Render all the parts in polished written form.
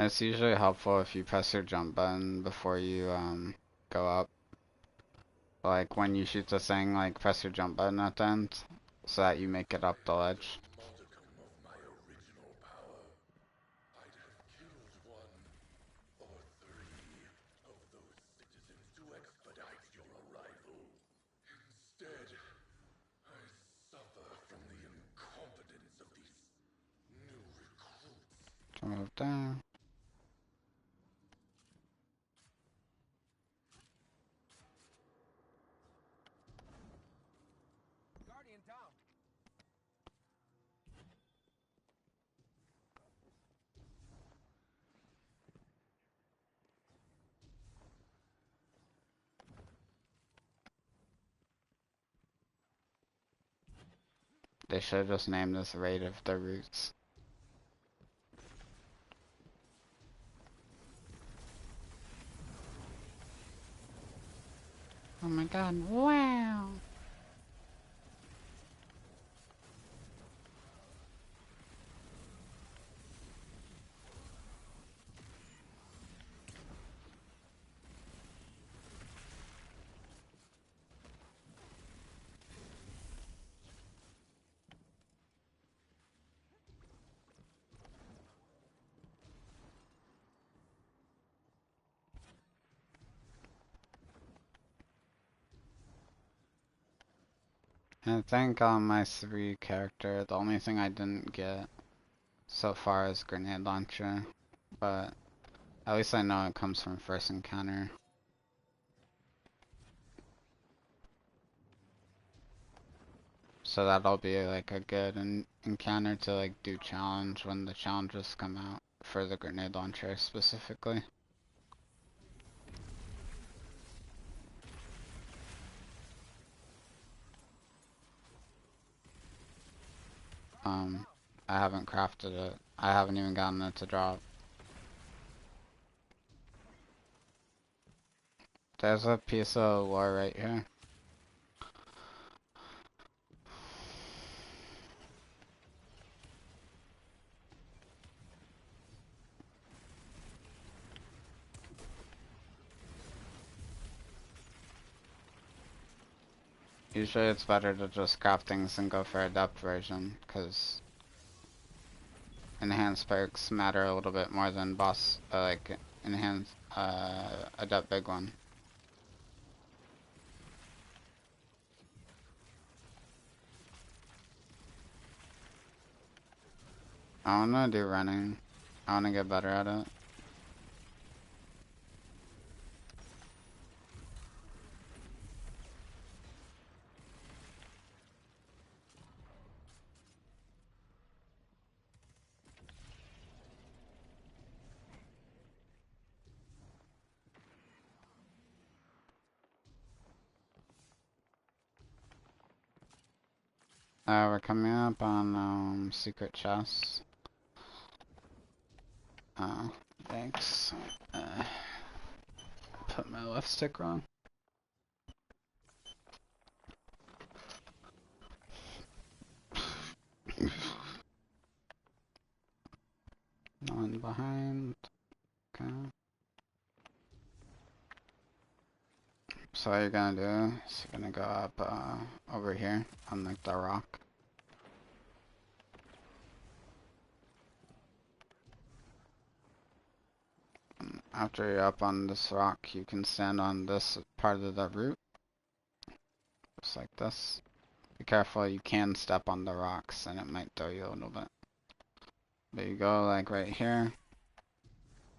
It's usually helpful if you press your jump button before you go up. Like when you shoot the thing, like press your jump button at the end so that you make it up the ledge. Jump up there. They should have just named this Raid of the Roots. Oh my god, wow! I think on my 3 character, the only thing I didn't get so far is grenade launcher, but at least I know it comes from first encounter. So that'll be like a good encounter to like do challenge when the challenges come out for the grenade launcher specifically. I haven't crafted it. I haven't even gotten it to drop. There's a piece of lore right here. Usually it's better to just craft things and go for a depth version, because enhanced perks matter a little bit more than boss, like enhanced, adept big one. I wanna do running. I wanna get better at it. We're coming up on secret chests. Thanks. Put my left stick wrong. No one behind. Okay. So what you're gonna do is you're gonna go up over here on like the rock. And after you're up on this rock, you can stand on this part of the root. Just like this. Be careful, you can step on the rocks and it might throw you a little bit. But you go like right here,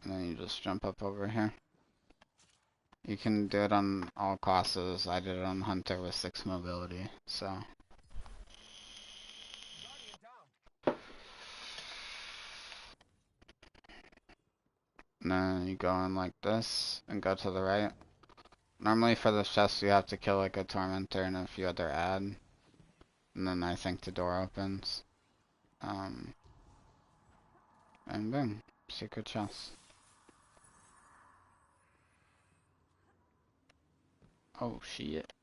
and then you just jump up over here. You can do it on all classes. I did it on Hunter with 6 mobility, so. And then you go in like this, and go to the right. Normally for the chest you have to kill like a tormentor and a few other add. And then I think the door opens. And boom, secret chest. Oh shit.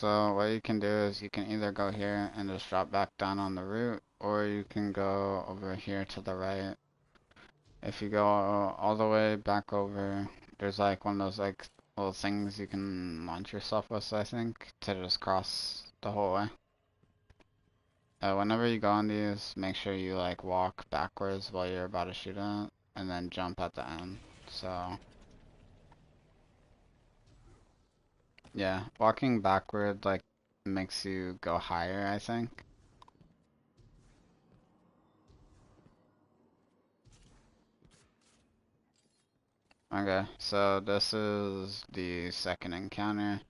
So what you can do is you can either go here and just drop back down on the route, or you can go over here to the right. If you go all the way back over, there's like one of those like little things you can launch yourself with, I think, to just cross the whole way. Whenever you go on these, make sure you like walk backwards while you're about to shoot it, and then jump at the end. So, yeah, walking backward like makes you go higher, I think. Okay, so this is the second encounter.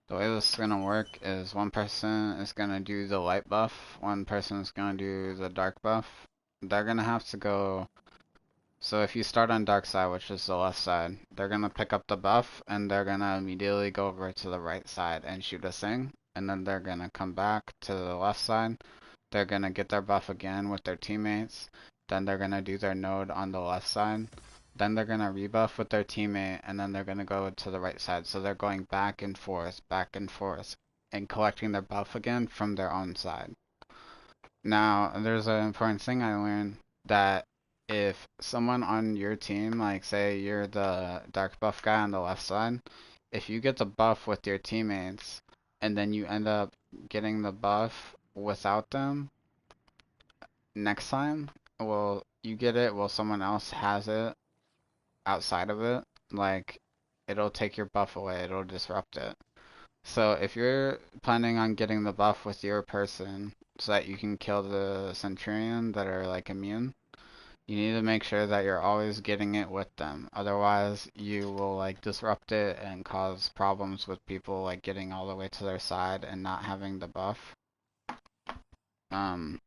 The way this is gonna work is one person is gonna do the light buff, one person is gonna do the dark buff. They're gonna have to go. So if you start on dark side, which is the left side, they're gonna pick up the buff and they're gonna immediately go over to the right side and shoot a thing. And then they're gonna come back to the left side. They're gonna get their buff again with their teammates. Then they're gonna do their node on the left side. Then they're gonna rebuff with their teammate, and then they're gonna go to the right side. So they're going back and forth, and collecting their buff again from their own side. Now, there's an important thing I learned that if someone on your team, like say you're the dark buff guy on the left side, if you get the buff with your teammates, and then you end up getting the buff without them, next time, well, you get it while someone else has it outside of it, like it'll take your buff away, it'll disrupt it. So if you're planning on getting the buff with your person so that you can kill the Centurion that are like immune, you need to make sure that you're always getting it with them. Otherwise, you will like disrupt it and cause problems with people like getting all the way to their side and not having the buff. Um,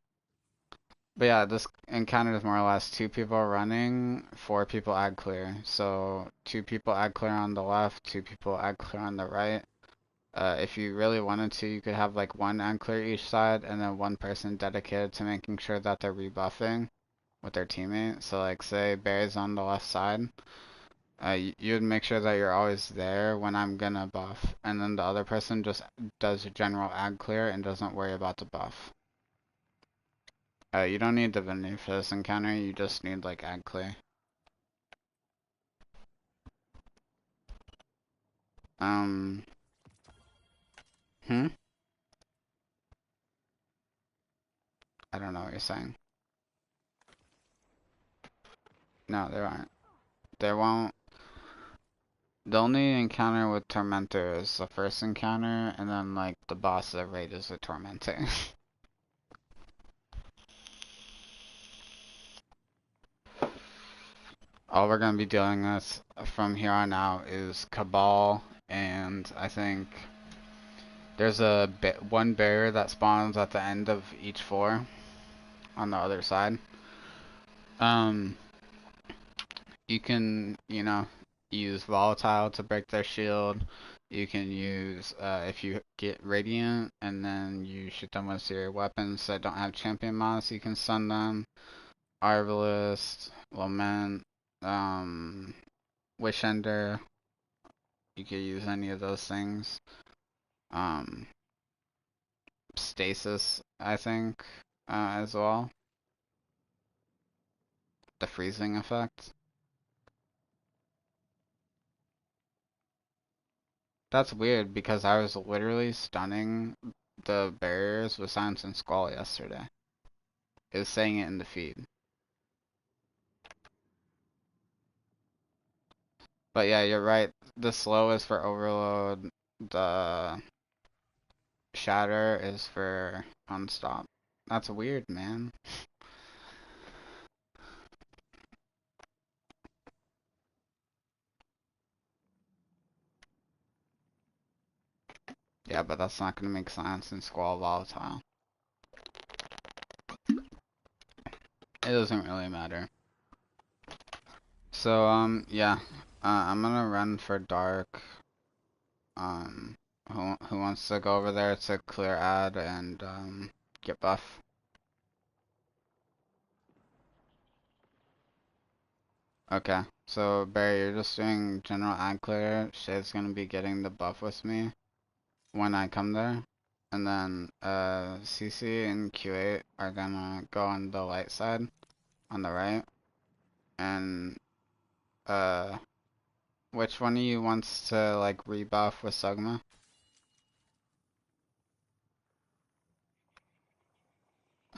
But yeah, this encounter is more or less two people running, four people ag clear. So two people ag clear on the left, two people ag clear on the right. If you really wanted to, you could have like one ag clear each side and then one person dedicated to making sure that they're rebuffing with their teammate. So like say Barry's on the left side, you would make sure that you're always there when I'm gonna buff. And then the other person just does a general ag clear and doesn't worry about the buff. You don't need Divinity for this encounter, you just need like ag clear. Um, hmm? I don't know what you're saying. No, there aren't. There won't. The only encounter with Tormentor is the first encounter, and then like the boss of the raid is the Tormentor. All we're gonna be dealing with from here on out is Cabal, and I think there's a one barrier that spawns at the end of each floor on the other side. Um, you can, use Volatile to break their shield. You can use, if you get Radiant and then you shoot them with your weapons that don't have champion mods, you can stun them. Arbalist, Lament, Wish Ender, you could use any of those things. Um, Stasis, I think, as well. The freezing effect. That's weird because I was literally stunning the barriers with Silence and Squall yesterday. It was saying it in the feed. But yeah, you're right. The slow is for overload. The shatter is for unstop. That's weird, man. Yeah, but that's not gonna make Silence and Squall volatile. It doesn't really matter. So, yeah. I'm gonna run for dark. Um, who wants to go over there to clear ad and, get buff? Okay, so Barry, you're just doing general ad clear. Shade's gonna be getting the buff with me. when I come there. And then CC and Q8 are gonna go on the light side on the right. And which one of you wants to like rebuff with Sugma?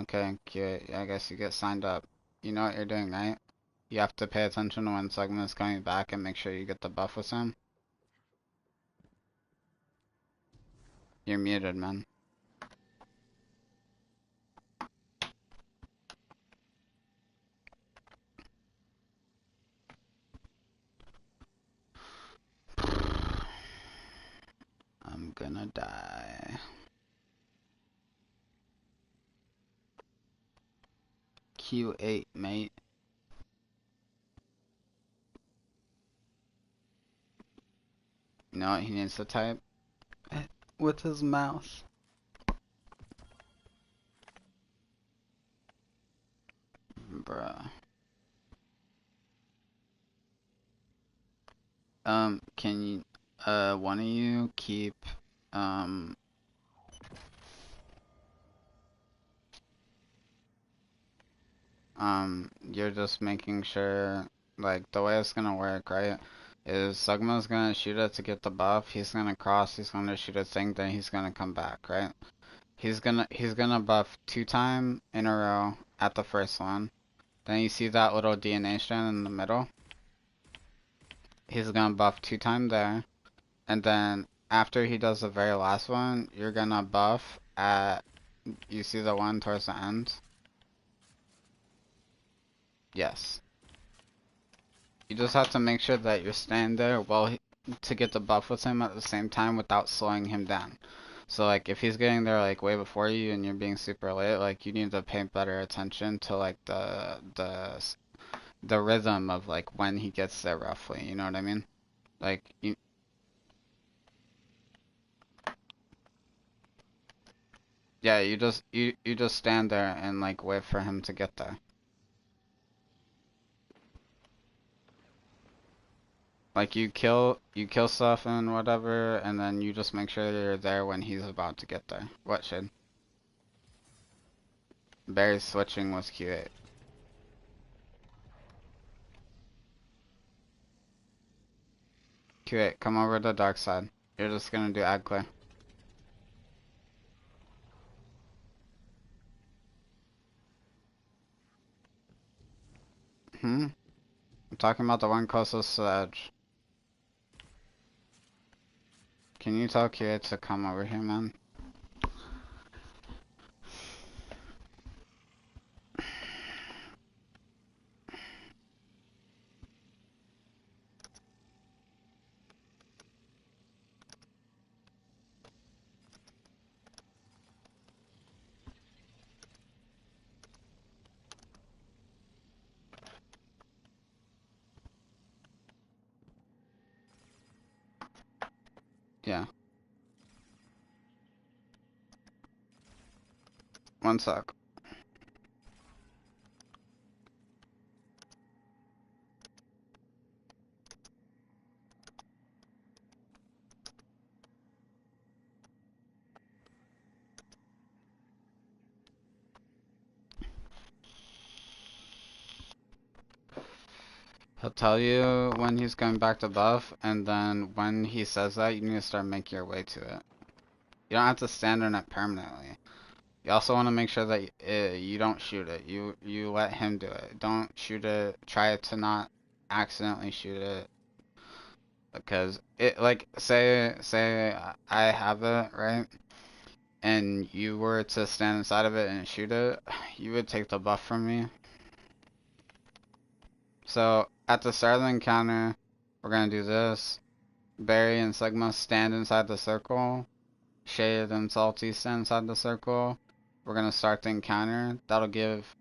Okay, Q8, I guess you get signed up. You know what you're doing, right? You have to pay attention to when Sugma is coming back and make sure you get the buff with him. You're muted, man. I'm gonna die. Q8, mate. You know what he needs to type? With his mouse. Bruh. Can you, one of you keep, um, you're just making sure, like, the way it's gonna work, right, is Sugma's gonna shoot it to get the buff, he's gonna cross, he's gonna shoot a thing, then he's gonna come back, right? He's gonna buff 2 times in a row at the first one. Then you see that little DNA strand in the middle? He's gonna buff 2 times there. And then after he does the very last one, you're gonna buff at, you see the one towards the end? Yes. You just have to make sure that you're standing there to get the buff with him at the same time without slowing him down. So like if he's getting there like way before you and you're being super late, like you need to pay better attention to like the rhythm of like when he gets there roughly, you know what I mean? Like yeah, you just stand there and like wait for him to get there. Like you kill stuff and whatever, and then you just make sure you're there when he's about to get there. What should? Barry's switching was Q8. Q8, come over to the dark side. You're just gonna do ad clear. I'm talking about the one closest to the edge. Can you tell Q8 to come over here, man? Yeah. One sec. He'll tell you when he's going back to buff, and then when he says that, you need to start making your way to it. You don't have to stand in it permanently. You also want to make sure that you don't shoot it. You let him do it. Don't shoot it. Try to not accidentally shoot it, because it like say I have it right, and you were to stand inside of it and shoot it, you would take the buff from me. So at the start of the encounter, we're gonna do this. Barry and Sigma stand inside the circle. Shade and Salty stand inside the circle. We're gonna start the encounter. That'll give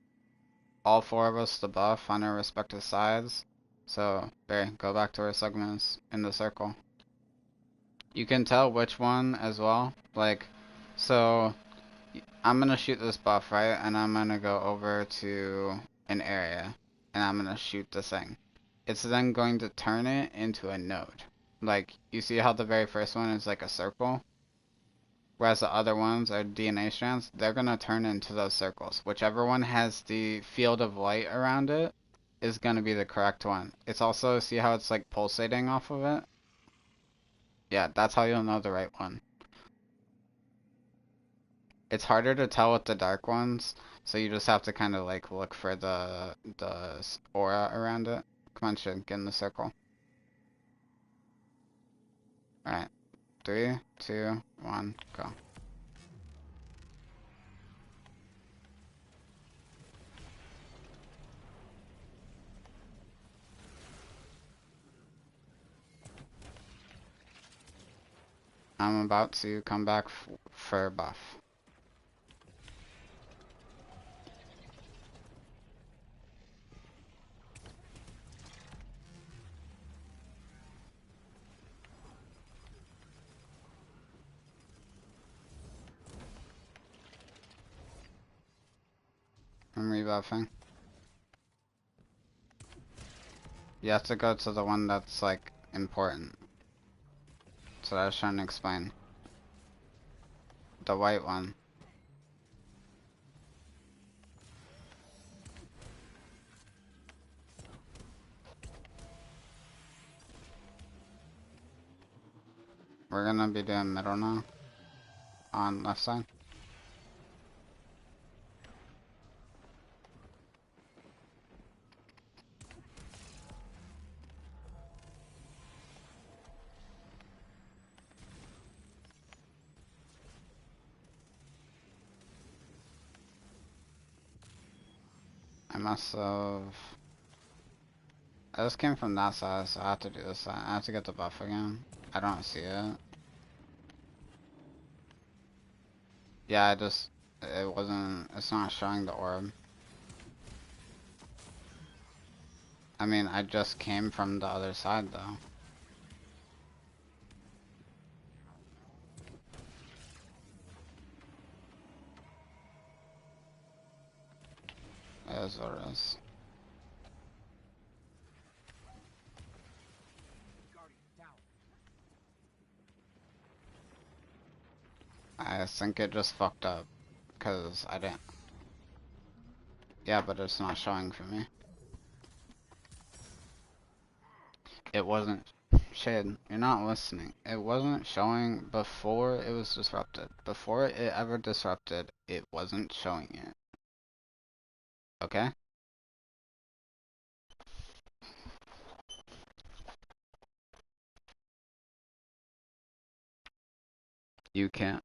all 4 of us the buff on our respective sides. So, Barry, go back to where Sigma is in the circle. You can tell which one as well. Like, so I'm gonna shoot this buff, right? And I'm gonna go over to an area. And I'm gonna shoot the thing. It's then going to turn it into a node. Like, you see how the very first one is like a circle? Whereas the other ones are DNA strands, they're gonna turn into those circles. Whichever one has the field of light around it is gonna be the correct one. It's also, see how it's like pulsating off of it? Yeah, that's how you'll know the right one. It's harder to tell with the dark ones, so you just have to kind of like look for the aura around it. Come on, Shin, get in the circle. Alright, 3, 2, 1, go. I'm about to come back for buff. I'm rebuffing. You have to go to the one that's like important. So I was trying to explain. The white one. We're gonna be doing middle now. On left side. I must have... I just came from that side, so I have to do this side. I have to get the buff again. I don't see it. Yeah, I just... It wasn't... It's not showing the orb. I mean, I just came from the other side, though. It is what it is. I think it just fucked up. Because I didn't... Yeah, but it's not showing for me. It wasn't... Shade, you're not listening. It wasn't showing before it was disrupted. Before it ever disrupted, it wasn't showing it. Okay? You can't.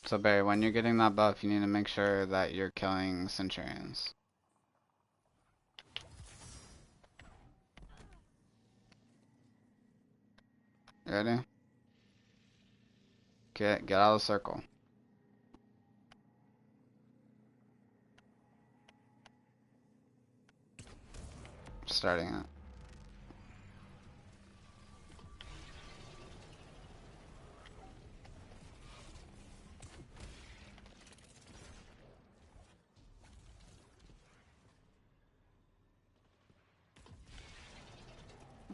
So Barry, when you're getting that buff, you need to make sure that you're killing Centurions. You ready? Get out of the circle. Starting it.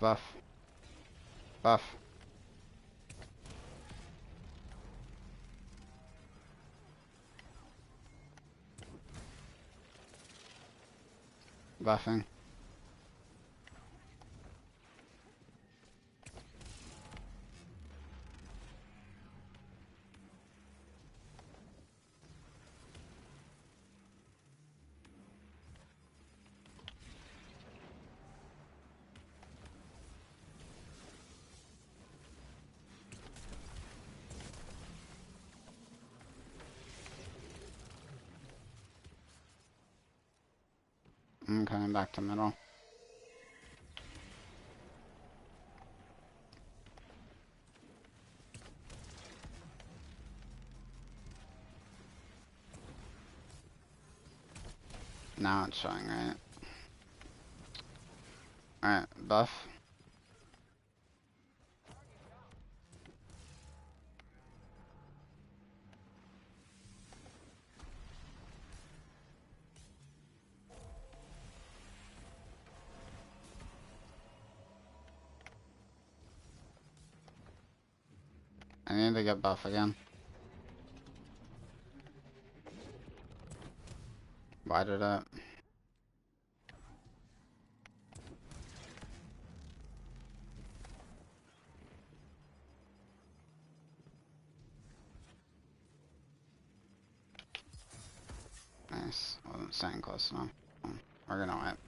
Buff. Buff. Buffing. I'm coming back to middle. Now it's showing, right? Alright, buff. need to get buff again. Why did it? Nice. Wasn't staying close enough. We're gonna wipe.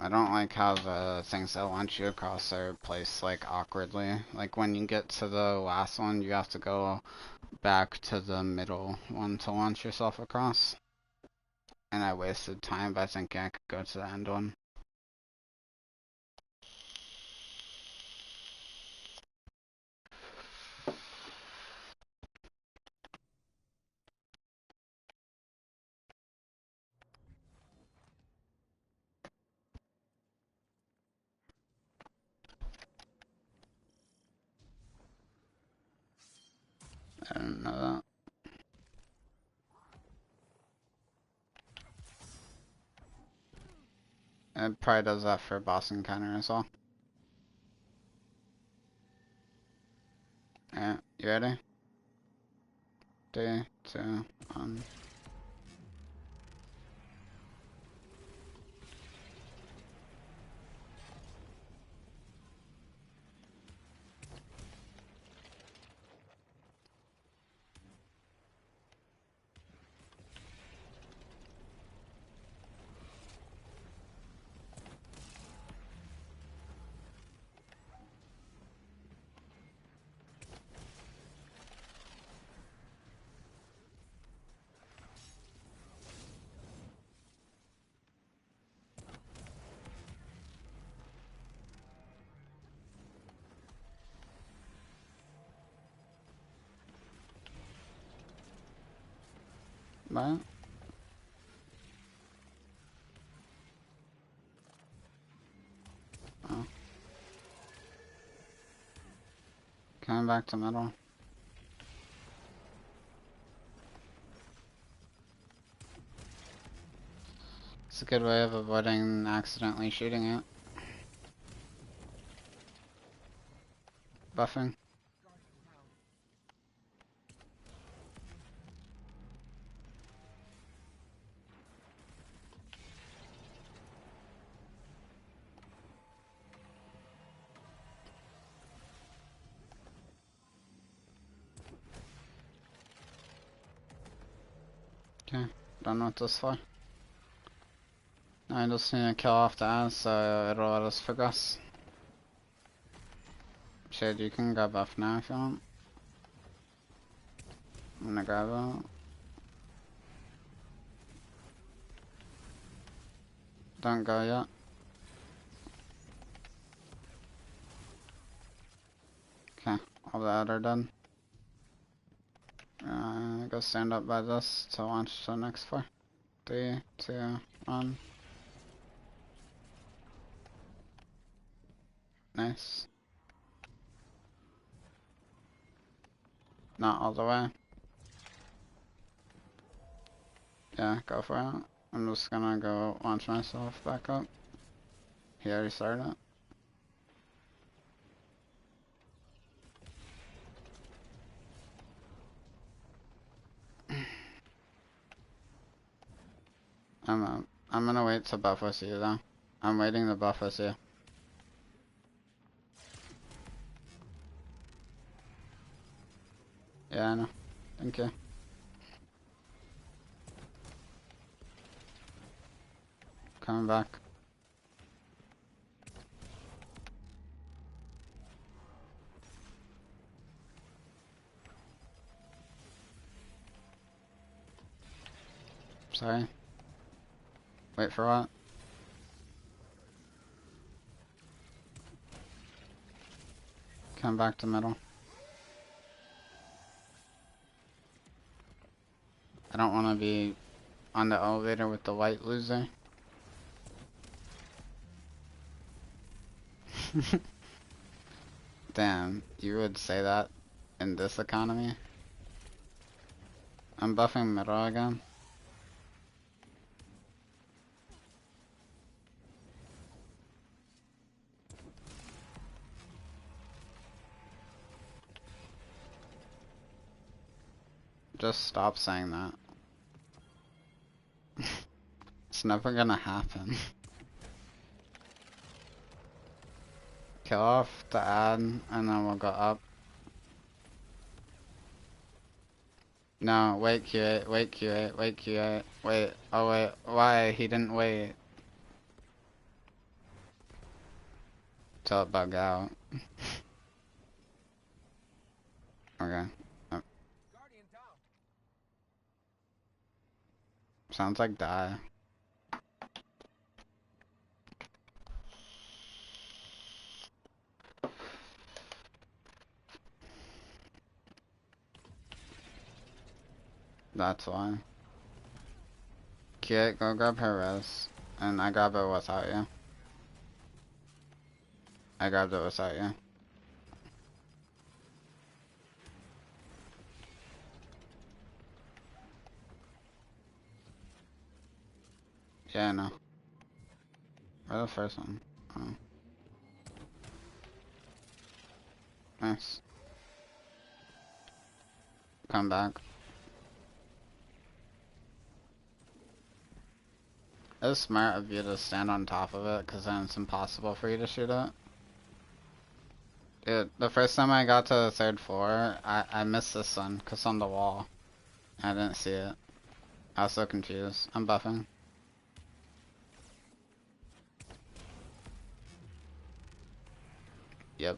I don't like how the things that launch you across are placed like awkwardly. Like when you get to the last one, you have to go back to the middle one to launch yourself across. And I wasted time by thinking I could go to the end one. I didn't know that. It probably does that for boss encounter as well. Alright, you ready? 3, 2, 1. What? Oh. Coming back to middle. It's a good way of avoiding accidentally shooting it. Buffing. Okay, done with this far. Now I just need to kill off the ass so it'll let us progress. Shade, you can grab buff now if you want. I'm gonna grab it. Don't go yet. Okay, all that are done. Go stand up by this to launch to the next floor. 3, 2, 1. Nice. Not all the way. Yeah, go for it. I'm just gonna go launch myself back up. He already started it. I'm gonna wait to buff us you though. I'm waiting to buff us you. Yeah, I know. Thank you. Coming back. Sorry. Wait for what? Come back to middle. I don't want to be on the elevator with the light loser. Damn, you would say that in this economy? I'm buffing middle again. Just stop saying that. It's never gonna happen. Kill off the ad, and then we'll go up. No, wait Q8, wait Q8, wait Q8, wait, oh wait, why? He didn't wait. Till it bug out. Okay. Oh. Sounds like die. That's why. Q8, go grab her res. And I grab it without you. I grabbed it without you. Yeah, I know. Where the first one? Oh. Nice. Come back. It's smart of you to stand on top of it, because then it's impossible for you to shoot it. Dude, the first time I got to the third floor, I missed this one, because on the wall. I didn't see it. I was so confused. I'm buffing. Yep.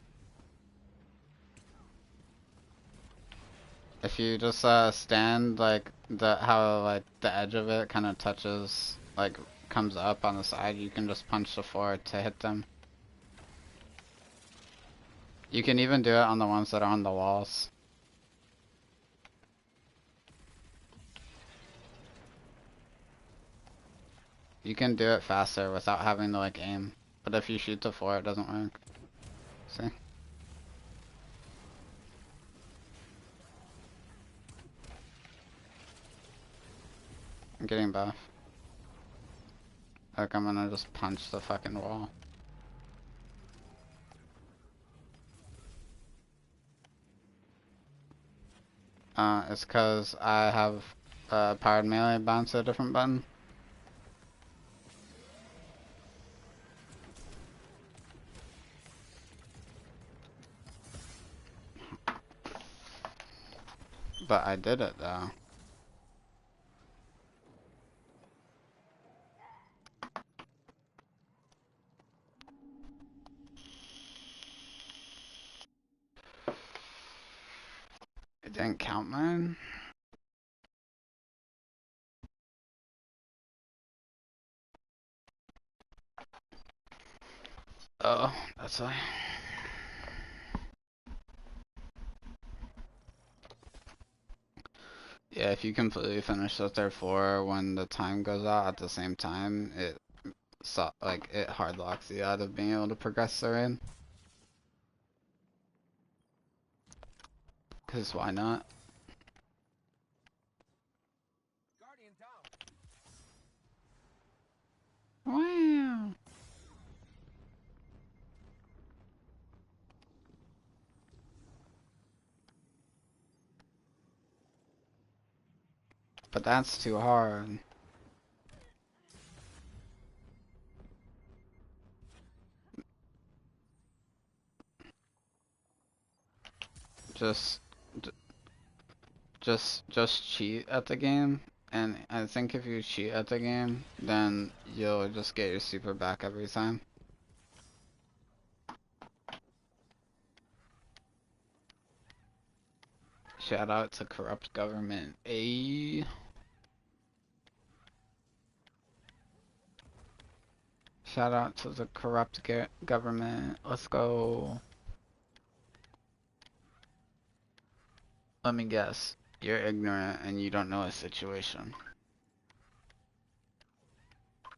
If you just stand like how like the edge of it kind of touches, like comes up on the side, you can just punch the floor to hit them. You can even do it on the ones that are on the walls. You can do it faster without having to like aim. But if you shoot the floor, it doesn't work. See? I'm getting buff. Like I'm gonna just punch the fucking wall. It's cause I have powered melee bound to a different button. But I did it though. It didn't count mine. Oh, that's why. Yeah, if you completely finish the third floor when the time goes out at the same time, it hard locks you out of being able to progress the raid. Cause why not? Wow. But that's too hard. Just, just cheat at the game. And I think if you cheat at the game, then you'll just get your super back every time. Shout out to corrupt government. Ayy. Shout out to the corrupt government. Let's go. Let me guess. You're ignorant and you don't know a situation.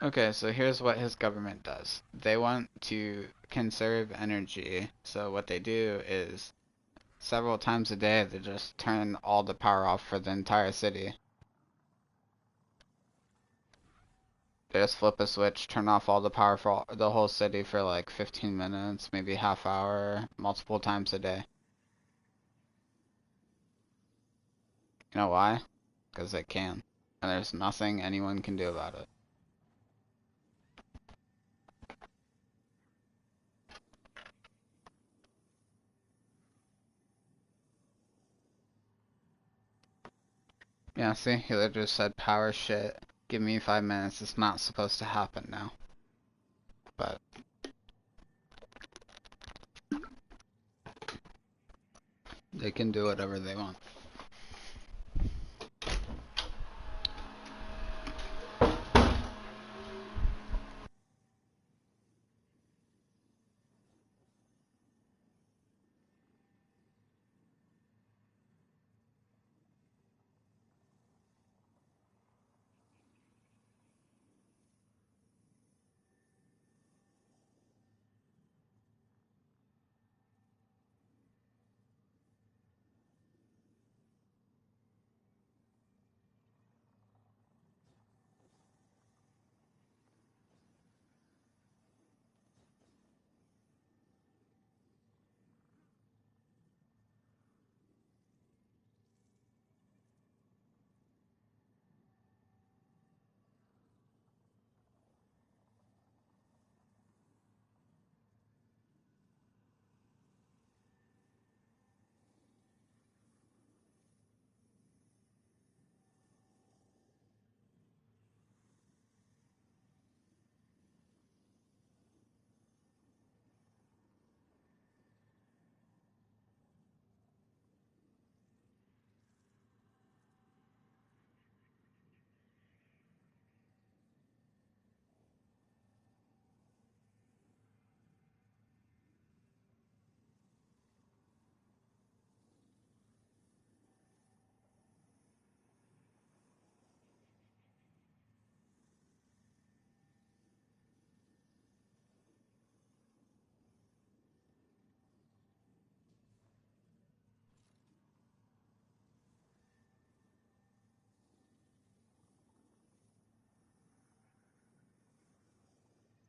Okay, so here's what his government does. They want to conserve energy. So what they do is several times a day they just turn all the power off for the entire city. They just flip a switch, turn off all the power for the whole city for like 15 minutes, maybe half hour, multiple times a day. You know why? Because they can. And there's nothing anyone can do about it. Yeah, see? He literally said power shit. Give me 5 minutes. It's not supposed to happen now. But they can do whatever they want.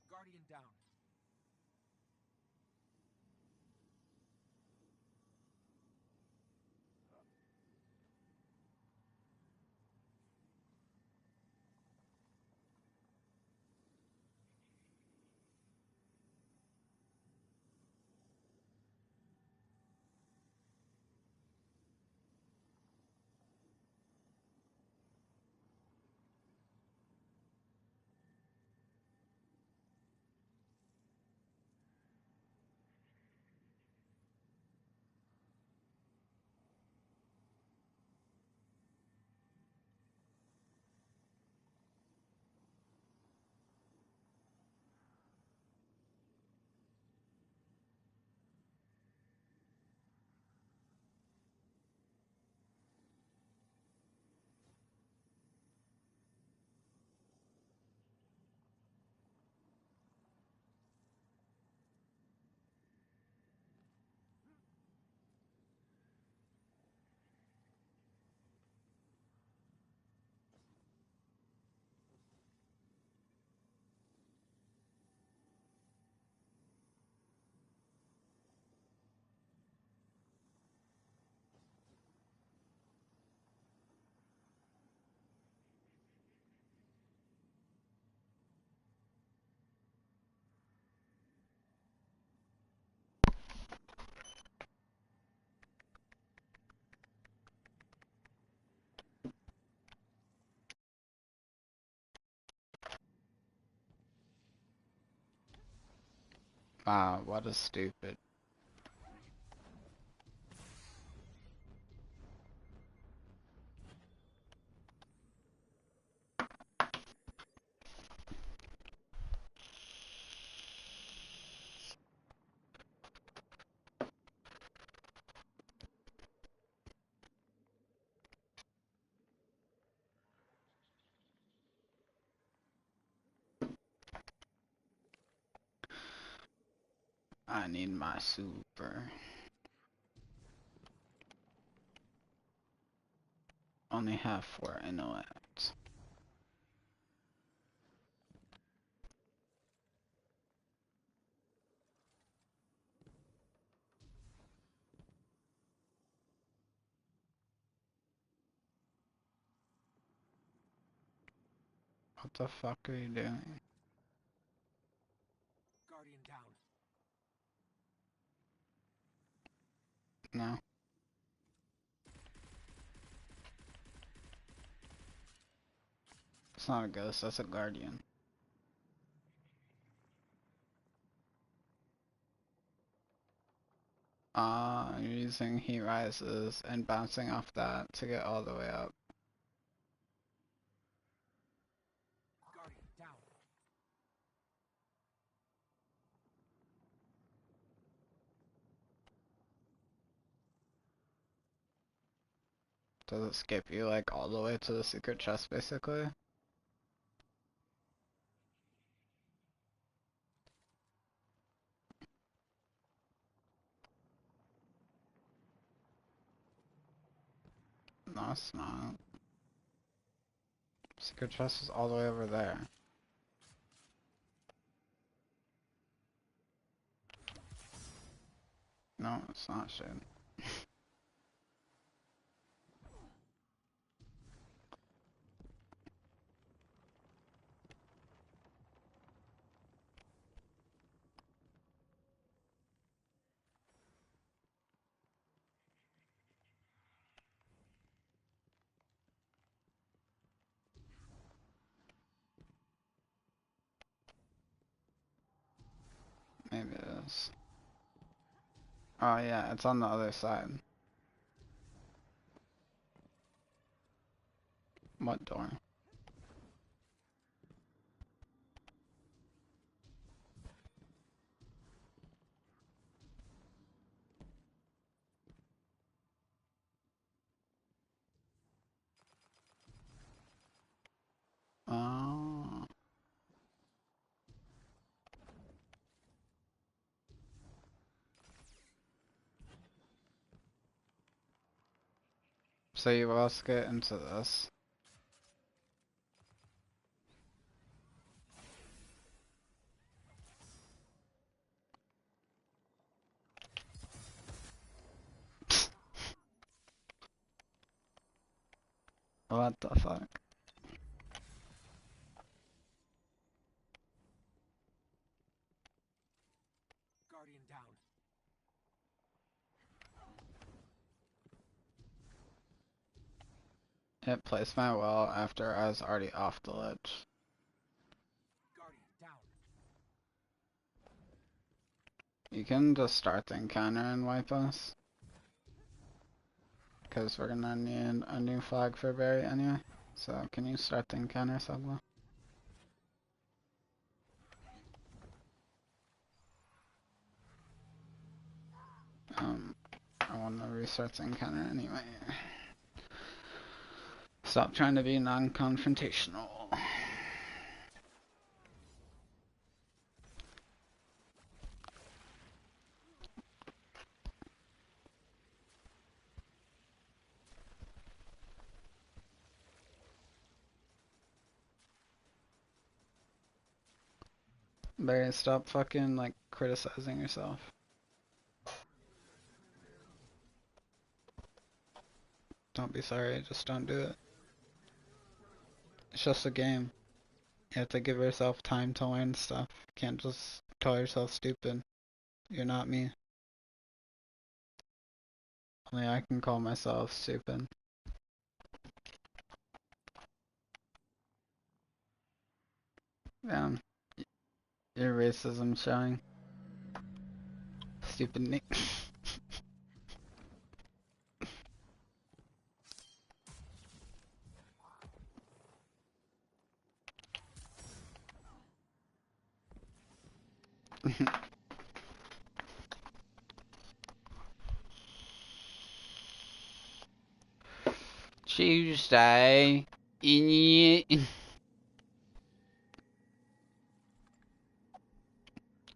Guardian down. Wow, what a stupid. I need my super. Only have 4 intellect. the fuck are you doing? Guardian down. No. It's not a ghost, that's a guardian. You're using heat rises and bouncing off that to get all the way up. Guardian down. Does it skip you like all the way to the secret chest basically? No, it's not. Secret chest is all the way over there. No, it's not shit. Maybe it is. Oh yeah, it's on the other side. What door? Oh. So you else get into this. What the fuck? Guardian down. It placed my well after I was already off the ledge. Guardian down. You can just start the encounter and wipe us. Because we're gonna need a new flag for Barry anyway. So can you start the encounter, Subla? I want to restart the encounter anyway. Stop trying to be non-confrontational. Barry, stop fucking like criticizing yourself. Don't be sorry, just don't do it. It's just a game. You have to give yourself time to learn stuff. You can't just call yourself stupid. You're not me. Only I can call myself stupid. Damn, your racism showing. Stupid Nick. Tuesday.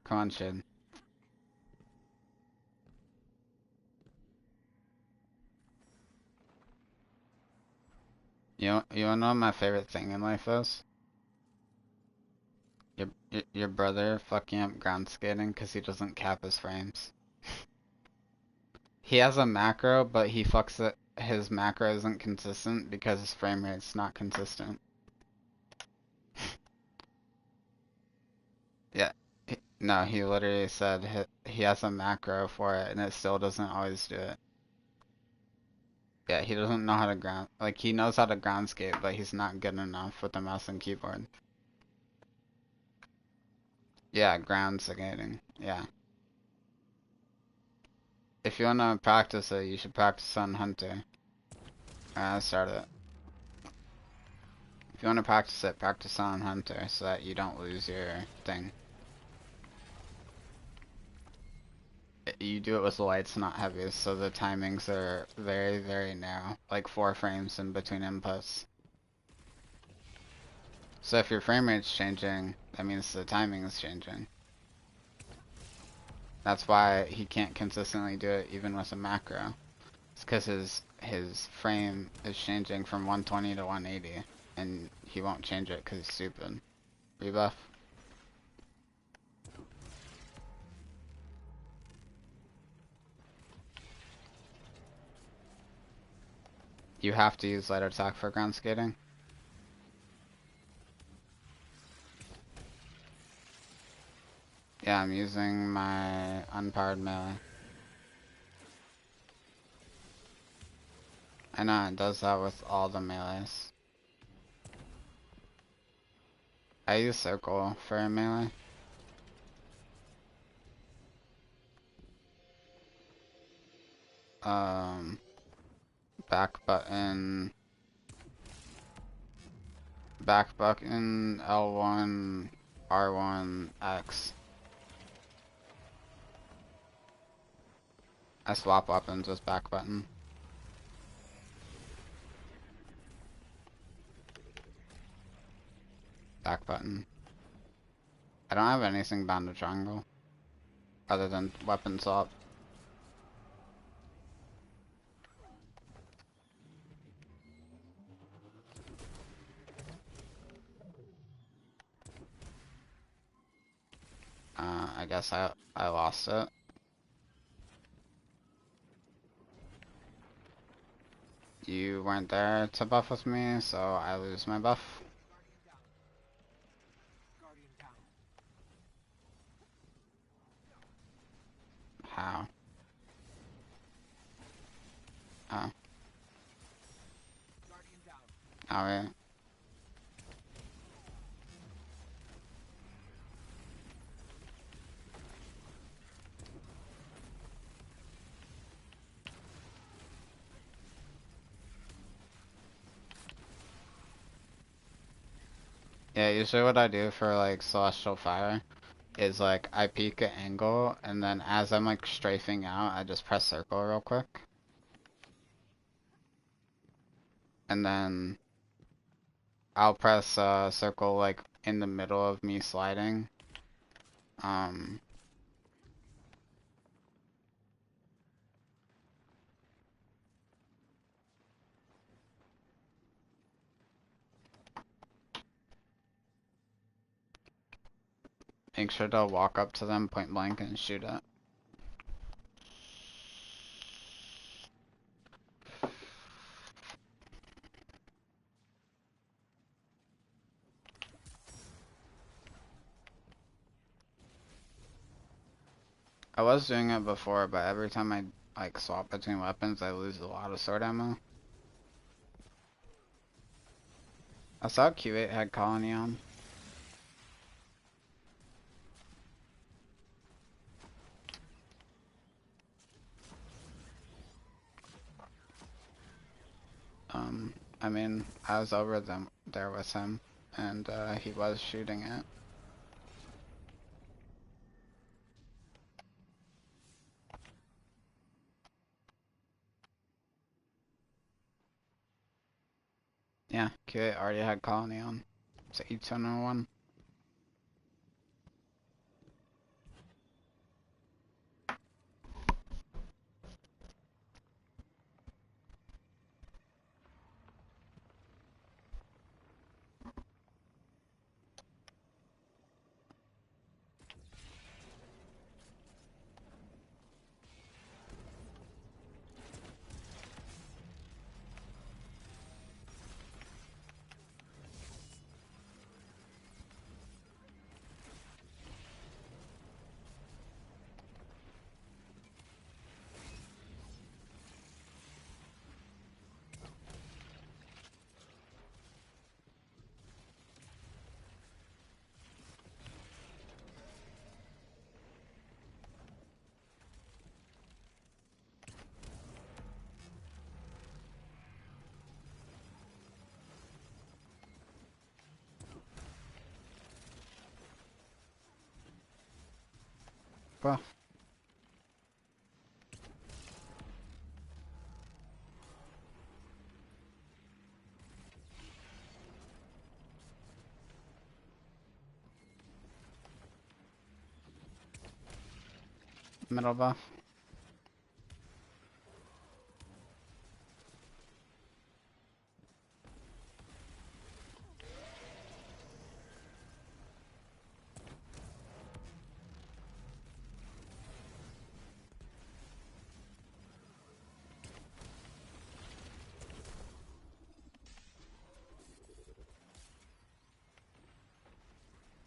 Come on, Shin. You wanna know what my favorite thing in life is? Your brother fucking up ground skating because he doesn't cap his frames. He has a macro, but he fucks it. His macro isn't consistent because his frame rate's not consistent. No, he literally said he has a macro for it and it still doesn't always do it. Yeah, he doesn't know how to ground, like he knows how to groundscape, but he's not good enough with the mouse and keyboard. Yeah, groundscating. Yeah. If you wanna practice it, you should practice on Hunter. Start it. If you wanna practice it, practice on Hunter so that you don't lose your thing. You do it with the lights, not heavy, so the timings are very, very narrow. Like 4 frames in between inputs. So if your frame rate's changing, that means the timing is changing. That's why he can't consistently do it even with a macro. It's because his frame is changing from 120 to 180, and he won't change it because he's stupid. Rebuff. You have to use light attack for ground skating. Yeah, I'm using my unpowered melee. I know it does that with all the melees. I use circle for a melee. Um, back button, L1, R1, X. I swap weapons with back button. Back button. I don't have anything bound to triangle other than weapon swap. I guess I lost it. You weren't there to buff with me, so I lose my buff. Guardian down. How? Oh. Guardian down. Oh wait. Yeah, usually what I do for like Celestial Fire is like I peek at angle and then as I'm like strafing out, I just press circle real quick. And then I'll press circle like in the middle of me sliding. Um, Make sure to walk up to them point blank and shoot it. I was doing it before, but every time I like swap between weapons, I lose a lot of sword ammo. I saw Q8 had colony on. I mean, I was over there with him, and he was shooting it. Yeah, Q8 already had colony on. It's E201. Buff. Middle buff.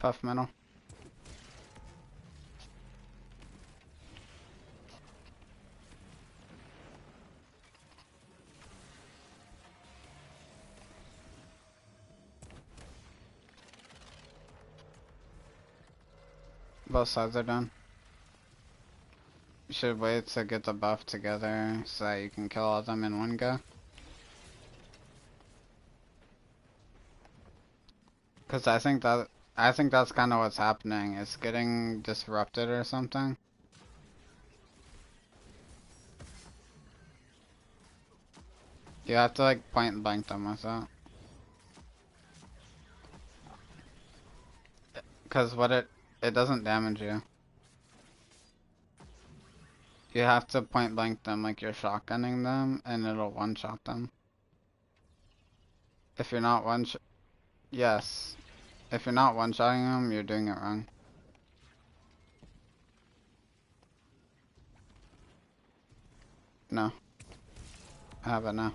Buff middle. Both sides are done. You should wait to get the buff together so that you can kill all of them in one go. Cause I think that's kind of what's happening. It's getting disrupted or something. You have to like point and blank them with it. Cause what it doesn't damage you. You have to point blank them like you're shotgunning them, and it'll one shot them. If you're not yes. If you're not one shotting them, you're doing it wrong. No, I have it now.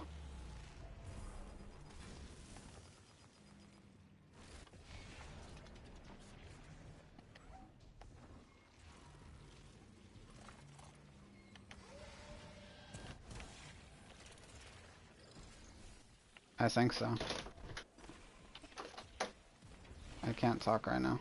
I think so. I can't talk right now.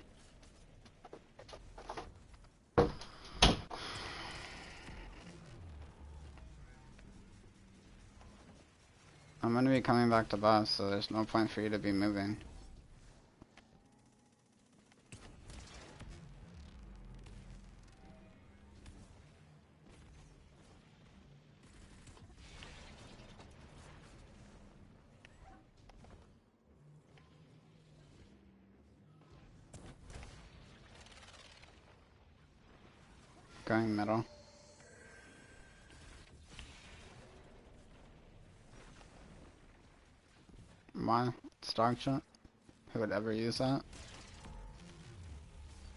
I'm gonna be coming back to boss, so there's no point for you to be moving. Going middle. Why? It's dog shit. Who would ever use that?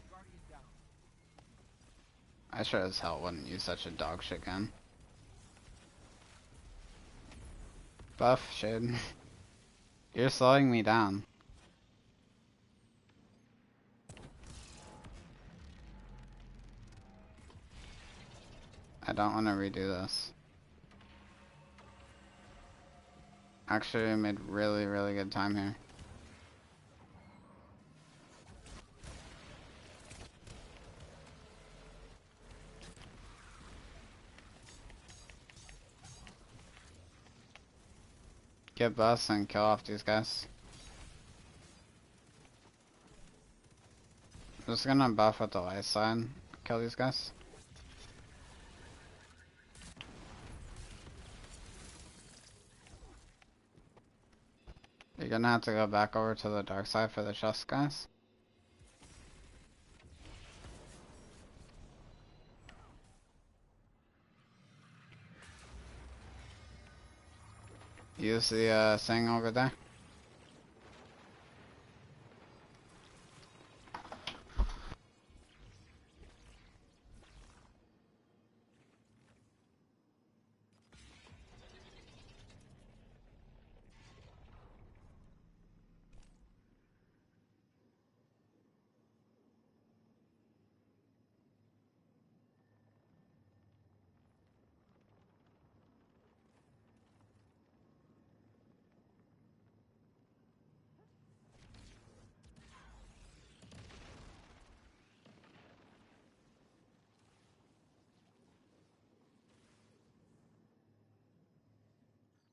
Guardian down. I sure as hell wouldn't use such a dog shit gun. Buff, shade. You're slowing me down. I don't want to redo this. Actually, I made really, really good time here. Get bus and kill off these guys. I'm just gonna buff with the light side. Kill these guys. You're gonna have to go back over to the dark side for the chest guys. Use the thing over there.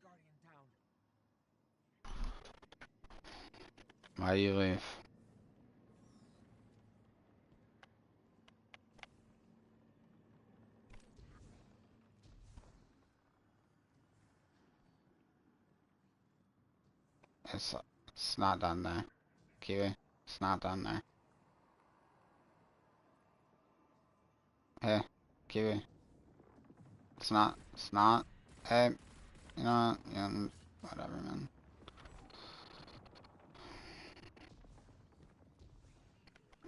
Guardian down. Why do you leave? It's, it's not done there. Kiwi, it's not done there. Hey, Kiwi, it's not. Hey, you know what? Yeah, whatever, man.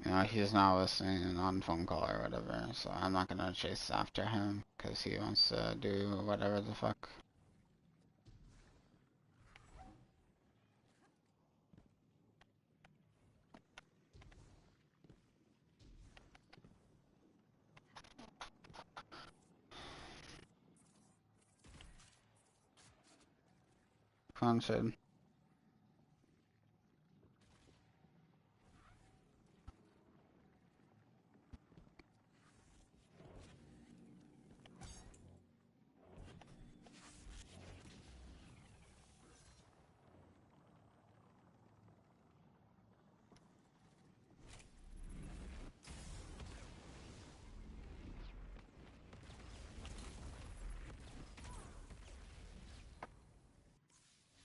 You know, he's not listening on phone call or whatever, so I'm not gonna chase after him, because he wants to do whatever the fuck. Come on, Shade.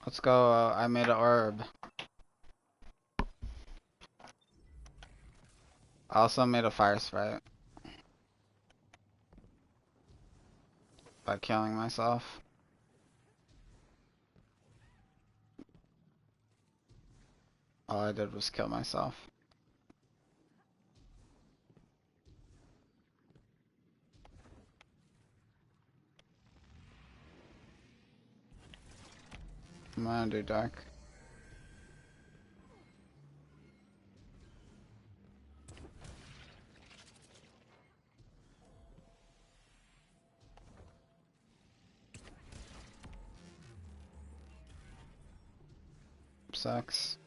Let's go, I made an orb. I also made a fire sprite by killing myself. All I did was kill myself. I'm gonna do dark. Sucks.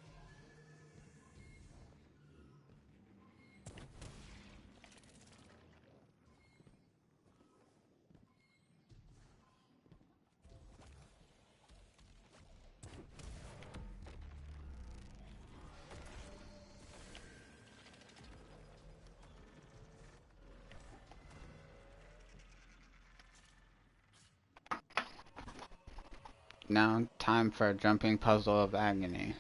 Now, time for a jumping puzzle of agony.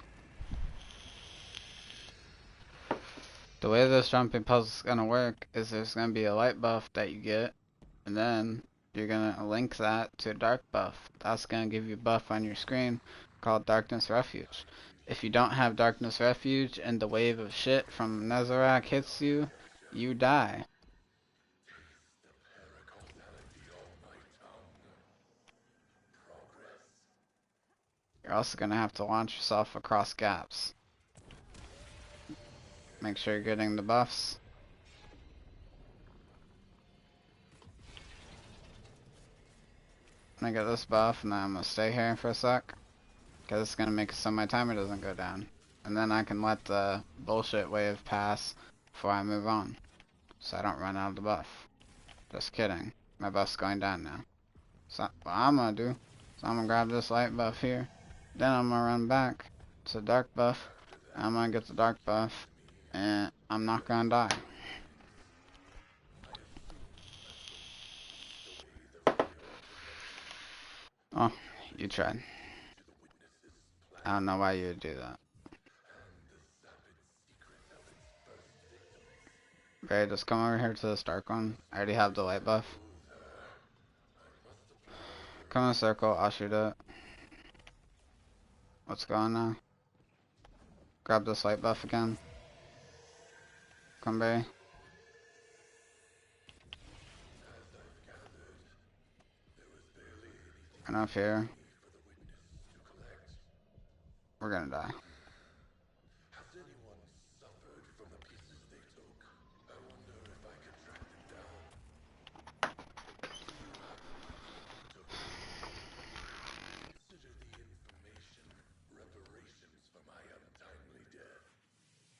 The way this jumping puzzle is gonna work is there's gonna be a light buff that you get, and then you're gonna link that to a dark buff. That's gonna give you a buff on your screen called Darkness Refuge. If you don't have Darkness Refuge and the wave of shit from Netherrack hits you, you die. You're also gonna have to launch yourself across gaps. Make sure you're getting the buffs. I'm gonna get this buff and then I'm gonna stay here for a sec, because it's gonna make it so my timer doesn't go down. And then I can let the bullshit wave pass before I move on, so I don't run out of the buff. Just kidding. My buff's going down now. So what I'm gonna do is I'm gonna grab this light buff here, then I'm gonna run back to dark buff, and I'm gonna get the dark buff, and I'm not gonna die. Oh, you tried. I don't know why you would do that. Okay, just come over here to this dark one. I already have the light buff. Come in a circle, I'll shoot it. Let's go on now. Grab this light buff again. Come Bay. And up here. We're gonna die.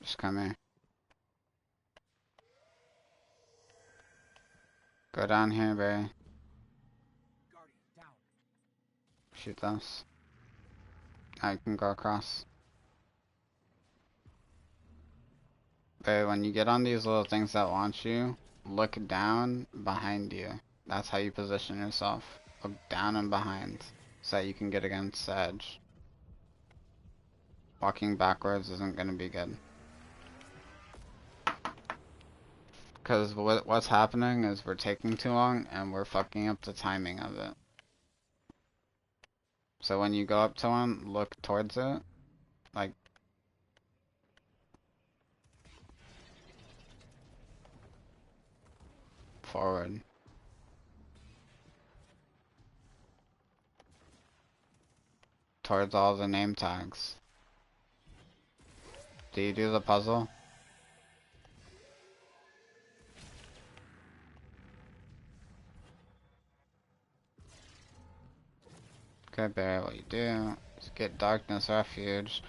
Just come here. Go down here, Barry. Shoot this. Now you can go across. Barry, when you get on these little things that launch you, look down behind you. That's how you position yourself. Look down and behind, so that you can get against the edge. Walking backwards isn't gonna be good. Because what's happening is we're taking too long and we're fucking up the timing of it. So when you go up to one, look towards it, like forward. Towards all the name tags. Do you do the puzzle? Okay, Barry, what you do is get Darkness Refuge.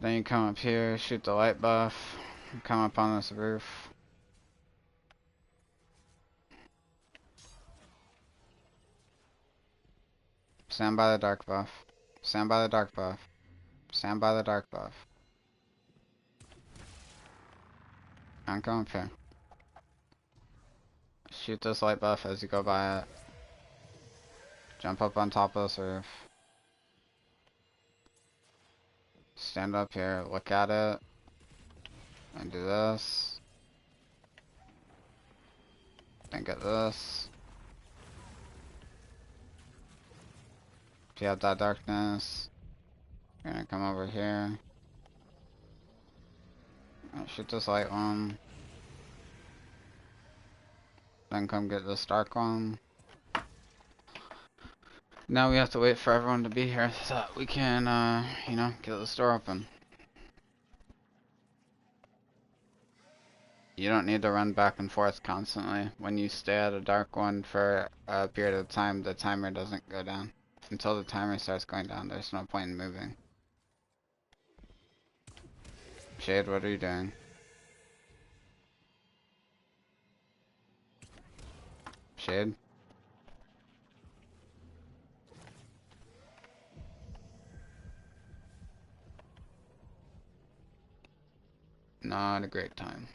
Then you come up here, shoot the light buff, come up on this roof. Stand by the dark buff. Stand by the dark buff. Stand by the dark buff. And come up here. Shoot this light buff as you go by it. Jump up on top of this roof. Stand up here, look at it, and do this. Then get this. If you have that darkness, you're gonna come over here. Shoot this light one. Then come get this dark one. Now we have to wait for everyone to be here so that we can, you know, get the store open. You don't need to run back and forth constantly. When you stay at a dark one for a period of time, the timer doesn't go down. Until the timer starts going down, there's no point in moving. Shade, what are you doing? Shade? Not a great time.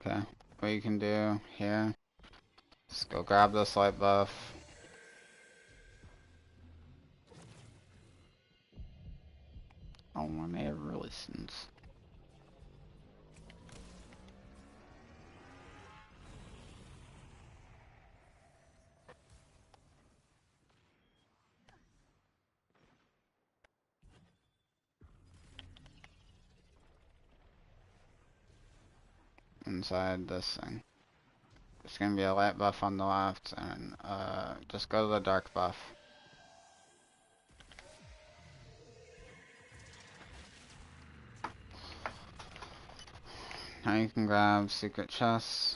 Okay, what you can do here, just go grab this light buff. Oh, my air resistance. Inside this thing. There's gonna be a light buff on the left, and just go to the dark buff. Now you can grab secret chests.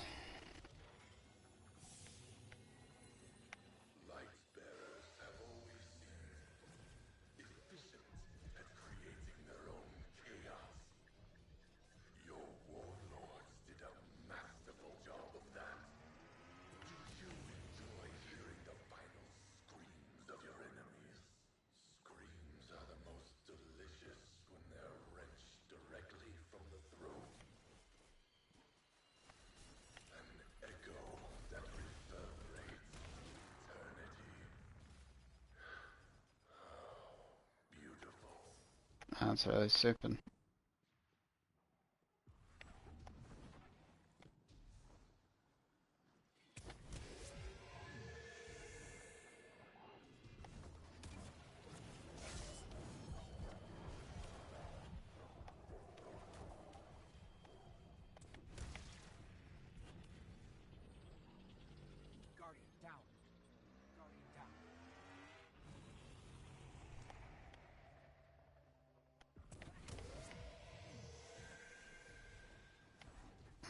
That's really stupid.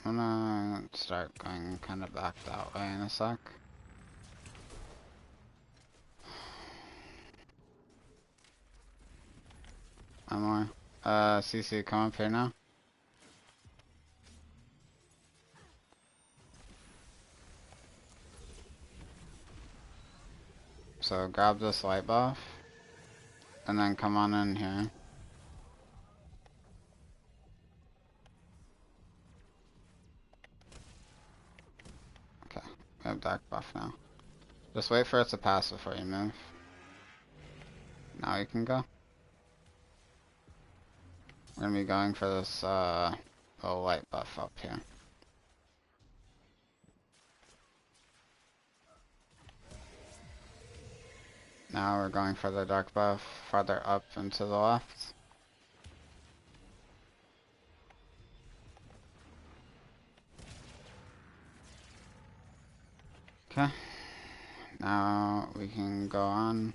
I'm gonna start going kind of back that way in a sec. One more. CC, come up here now. So grab this light buff, and then come on in here. Okay, we have dark buff now. Just wait for it to pass before you move. Now you can go. We're gonna be going for this little light buff up here. Now we're going for the dark buff farther up and to the left. Okay. Now we can go on.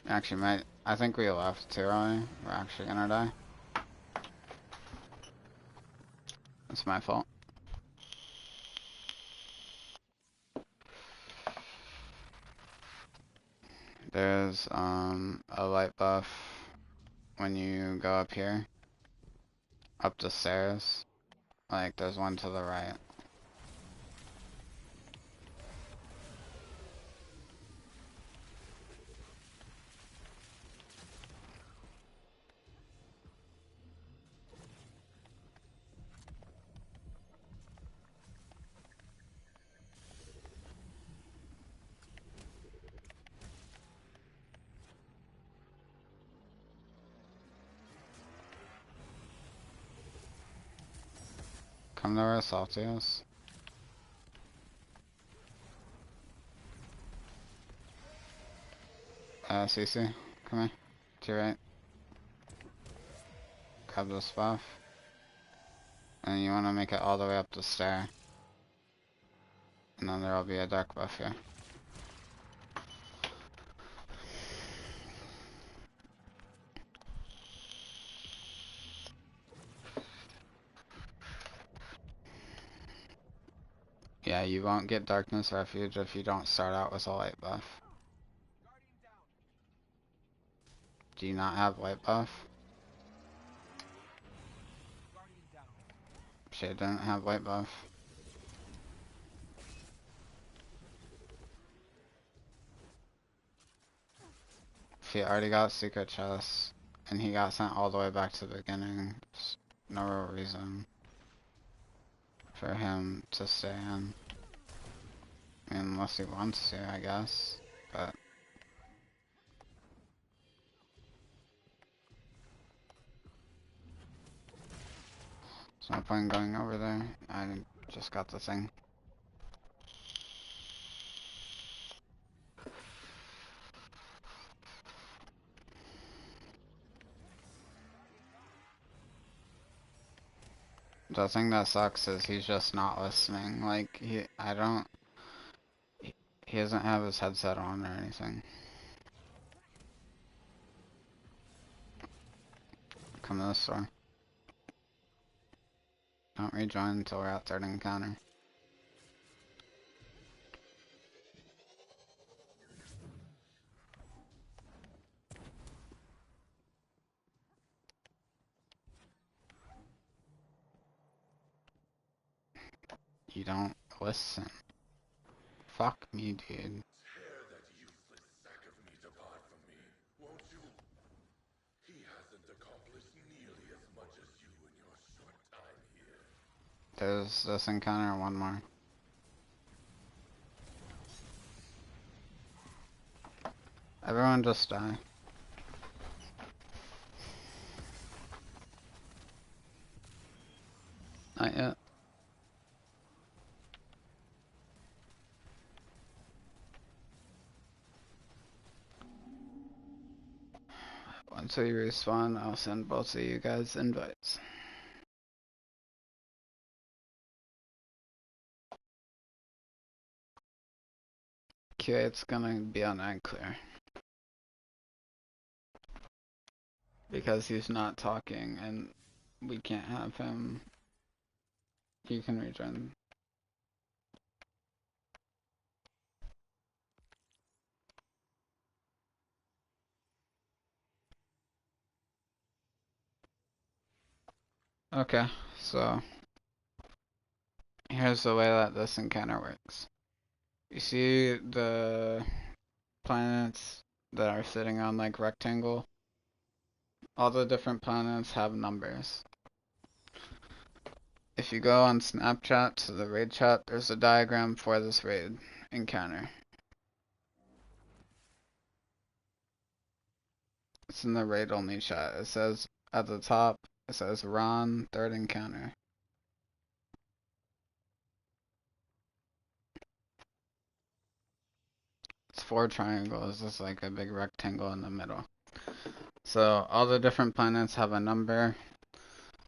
Actually, I think we left too early. We're actually gonna die. It's my fault. There's a light buff when you go up here. Up the stairs. Like there's one to the right. Come to where Salty is. CC, come here. To your right. Grab this buff. And you wanna make it all the way up the stair. And then there'll be a dark buff here. Yeah, you won't get Darkness Refuge if you don't start out with a light buff. Do you not have light buff? She didn't have light buff. She already got secret chests, and he got sent all the way back to the beginning. There's no real reason for him to stay in. I mean, unless he wants to, I guess. But there's no point in going over there. I just got the thing. The thing that sucks is he's just not listening. Like, he doesn't have his headset on or anything. Come to this door. Don't rejoin until we're at third encounter. You don't listen. Fuck me, dude. Tear that useless sack of meat apart from me, won't you? He hasn't accomplished nearly as much as you in your short time here. There's this encounter and one more. Everyone just die. Not yet. Once we respawn, I'll send both of you guys invites. evacuate's gonna be on egg clear. Because he's not talking and we can't have him. You can rejoin. Okay, so here's the way that this encounter works. You see the planets that are sitting on like rectangle? All the different planets have numbers. If you go on Snapchat to the raid chat, there's a diagram for this raid encounter. It's in the raid only chat. It says at the top, it says Ron, third encounter. It's 4 triangles, it's like a big rectangle in the middle. So all the different planets have a number.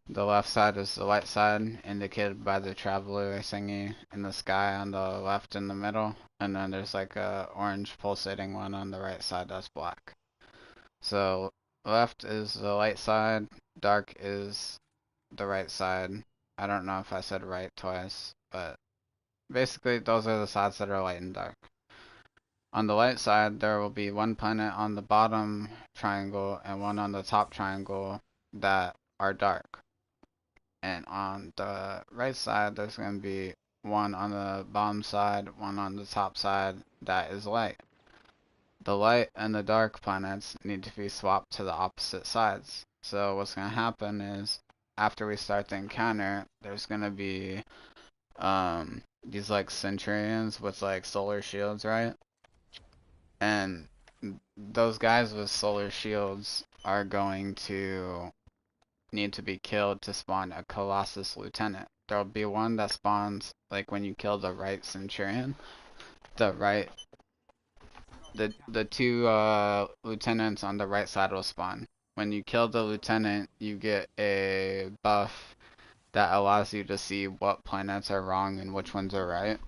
The left side is the light side, indicated by the traveler thingy in the sky on the left in the middle. And then there's like a orange pulsating one on the right side that's black. So left is the light side, dark is the right side. I don't know if I said right twice, but basically those are the sides that are light and dark. On the light side, there will be one planet on the bottom triangle and one on the top triangle that are dark. And on the right side, there's going to be one on the bottom side, one on the top side that is light. The light and the dark planets need to be swapped to the opposite sides. So what's going to happen is after we start the encounter, there's going to be these like centurions with like solar shields, right? And those guys with solar shields are going to need to be killed to spawn a Colossus Lieutenant. There'll be one that spawns like when you kill the right Centurion. The right the two lieutenants on the right side will spawn. When you kill the lieutenant, you get a buff that allows you to see what planets are wrong and which ones are right.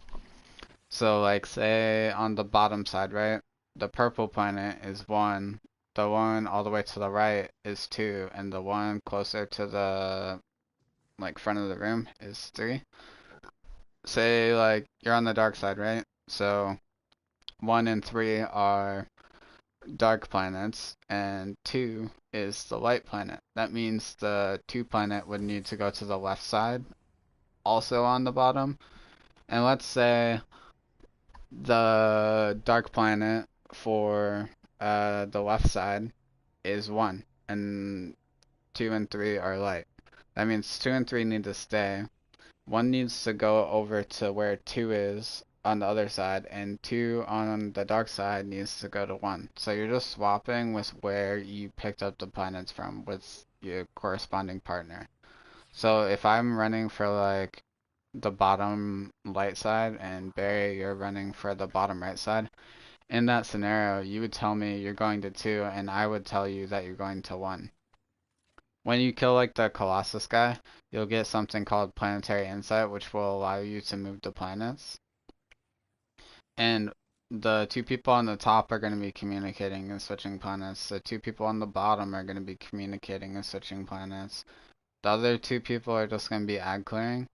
So like say on the bottom side, right? The purple planet is 1, the one all the way to the right is 2, and the one closer to the like front of the room is 3. Say like you're on the dark side, right? So 1 and 3 are dark planets, and 2 is the light planet. That means the 2 planet would need to go to the left side, also on the bottom. And let's say the dark planet for the left side is 1, and 2 and 3 are light. That means 2 and 3 need to stay. 1 needs to go over to where 2 is on the other side, and 2 on the dark side needs to go to 1. So you're just swapping with where you picked up the planets from with your corresponding partner. So if I'm running for like the bottom light side and Barry, you're running for the bottom right side, in that scenario, you would tell me you're going to 2, and I would tell you that you're going to 1. When you kill like the Colossus guy, you'll get something called Planetary Insight, which will allow you to move the planets. And the 2 people on the top are going to be communicating and switching planets. The 2 people on the bottom are going to be communicating and switching planets. The other 2 people are just going to be ag clearing.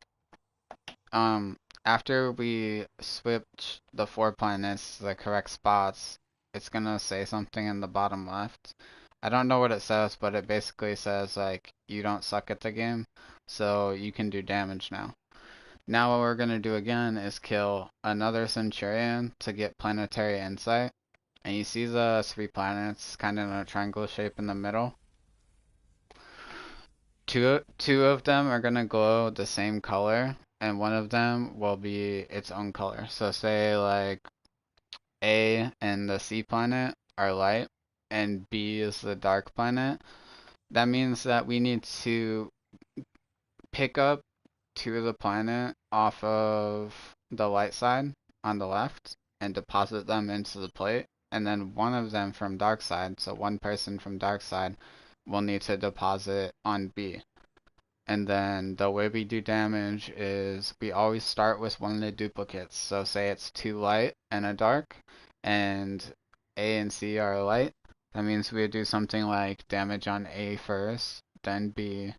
After we switch the 4 planets to the correct spots, it's gonna say something in the bottom left. I don't know what it says, but it basically says like you don't suck at the game, so you can do damage now. Now what we're gonna do again is kill another Centurion to get Planetary Insight. And you see the 3 planets kind of in a triangle shape in the middle. Two of them are gonna glow the same color, and one of them will be its own color. So say like A and the C planet are light, and B is the dark planet. That means that we need to pick up 2 of the planet off of the light side on the left and deposit them into the plate, and then one of them from dark side, so one person from dark side will need to deposit on B. And then the way we do damage is we always start with one of the duplicates. So say it's 2 light and a dark, and A and C are light, that means we would do something like damage on A first, then B,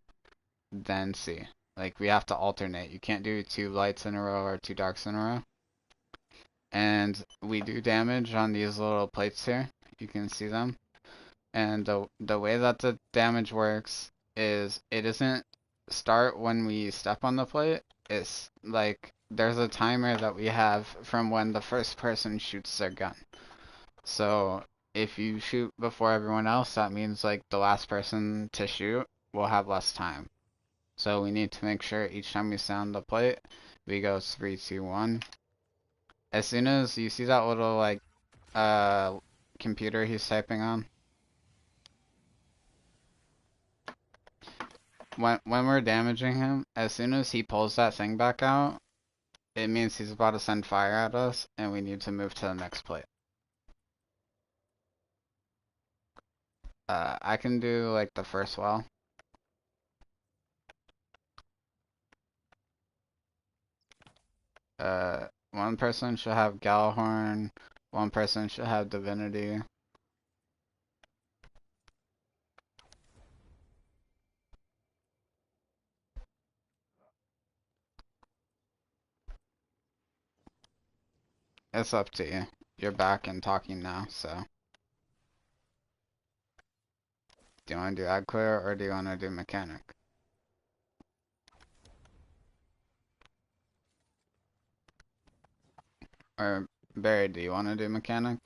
then C. Like we have to alternate. You can't do two lights in a row or two darks in a row. And we do damage on these little plates here. You can see them. And the way that the damage works is it doesn't start when we step on the plate. It's like there's a timer that we have from when the first person shoots their gun. So if you shoot before everyone else, that means like the last person to shoot will have less time. So we need to make sure each time we sound the plate, we go 3, 2, 1. As soon as you see that little like computer he's typing on, when we're damaging him, as soon as he pulls that thing back out, it means he's about to send fire at us, and we need to move to the next plate. I can do like the first well. One person should have Gallahorn, one person should have Divinity. It's up to you. You're back and talking now, so. Do you want to do Ag Clear or do you want to do Mechanic? Or Barry, do you want to do Mechanic?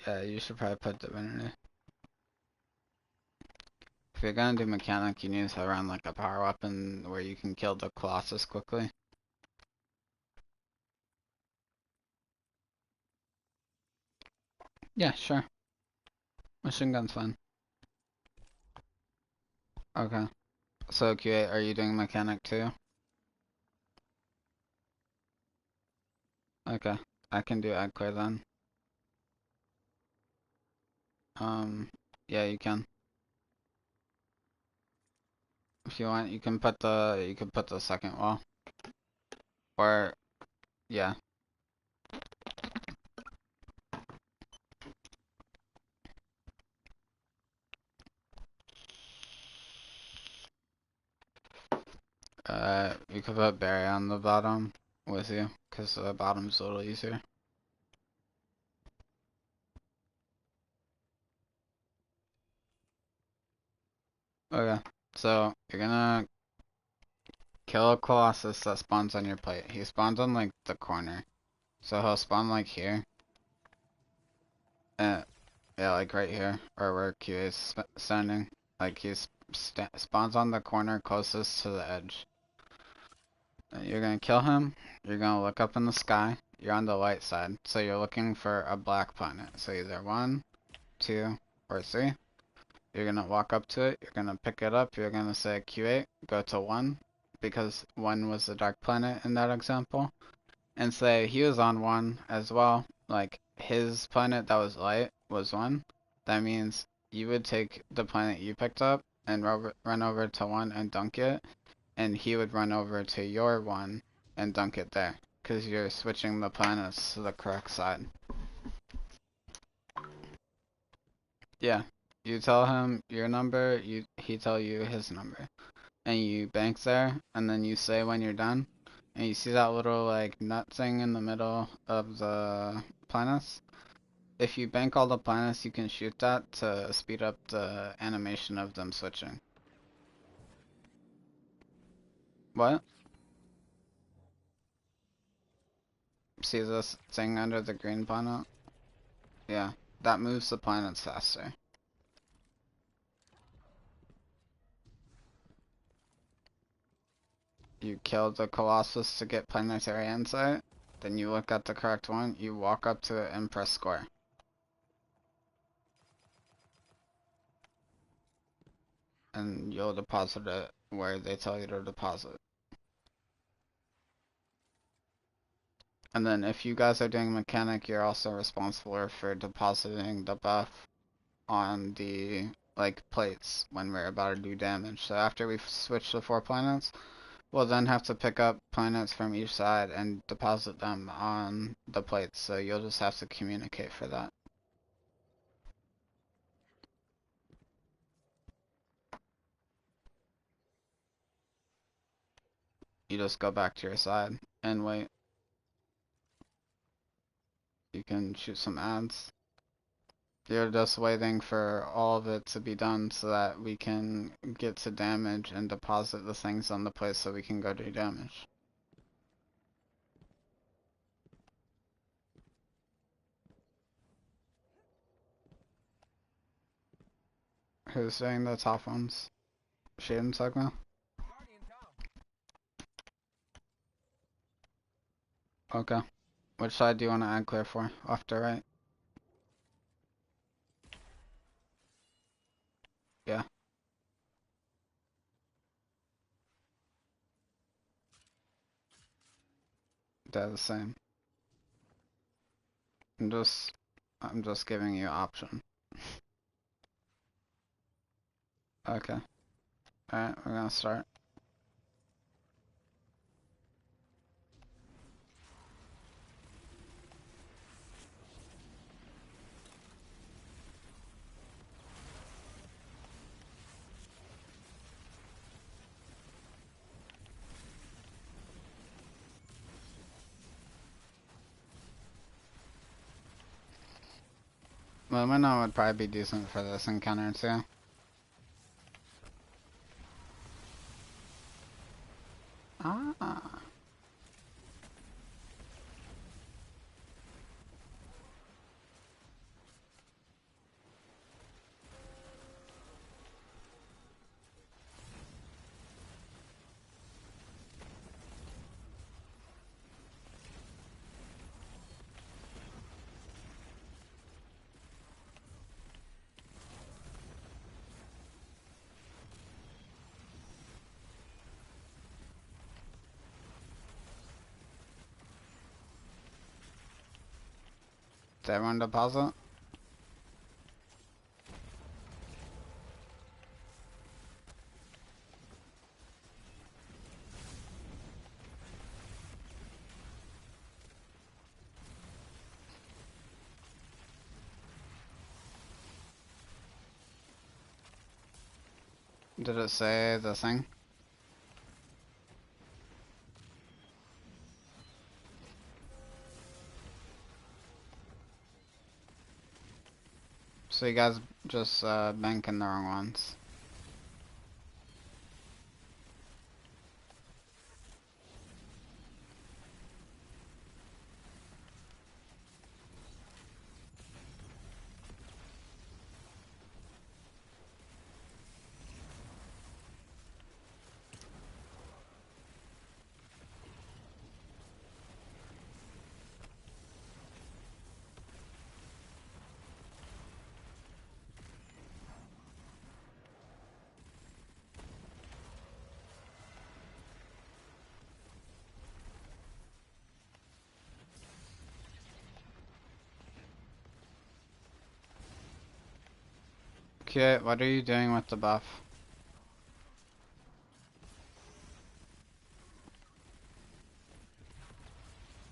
Yeah, you should probably put Divinity. If you're gonna do Mechanic, you need to run like a power weapon where you can kill the Colossus quickly. Yeah, sure. Machine gun's fine. Okay. So Q8, are you doing Mechanic too? Okay. I can do Ag Clear then. Yeah, you can. If you want, you can put the second wall. Or yeah. You could put Barry on the bottom with you, because the bottom's a little easier. Okay. So you're gonna kill a Colossus that spawns on your plate. He spawns on like the corner. So he'll spawn like here. Uh, yeah, like right here, or where Q is standing. Like he spawns on the corner closest to the edge. You're gonna kill him. You're gonna look up in the sky. You're on the light side, so you're looking for a black planet. So either 1, 2, or 3. You're gonna walk up to it. You're gonna pick it up. You're gonna say Q8, go to 1, because 1 was the dark planet in that example, and say he was on 1 as well. Like his planet that was light was 1. That means you would take the planet you picked up and run over to 1 and dunk it, and he would run over to your 1 and dunk it there, because you're switching the planets to the correct side. Yeah, you tell him your number, he tell you his number, and you bank there, and then you say when you're done, and you see that little like nut thing in the middle of the planets. If you bank all the planets, you can shoot that to speed up the animation of them switching. What? See this thing under the green planet? Yeah, that moves the planets faster. You kill the Colossus to get planetary insight, then you look at the correct one, you walk up to it and press square. And you'll deposit it where they tell you to deposit. And then if you guys are doing mechanic, you're also responsible for depositing the buff on the like plates when we're about to do damage. So after we switch to 4 planets, we'll then have to pick up planets from each side and deposit them on the plates. So you'll just have to communicate for that. You just go back to your side and wait. You can shoot some ads. You're just waiting for all of it to be done so that we can get to damage and deposit the things on the place so we can go do damage. Who's doing the top ones? Shade and Sigma? Guardian down. Okay. Which side do you want to add clear for? Left or right? Yeah, they're the same. I'm just I'm just giving you option. Okay. Alright, we're gonna start. Lumina would probably be decent for this encounter too. Ah. Did everyone deposit? Did it say the thing? So you guys just banking the wrong ones. Okay, what are you doing with the buff?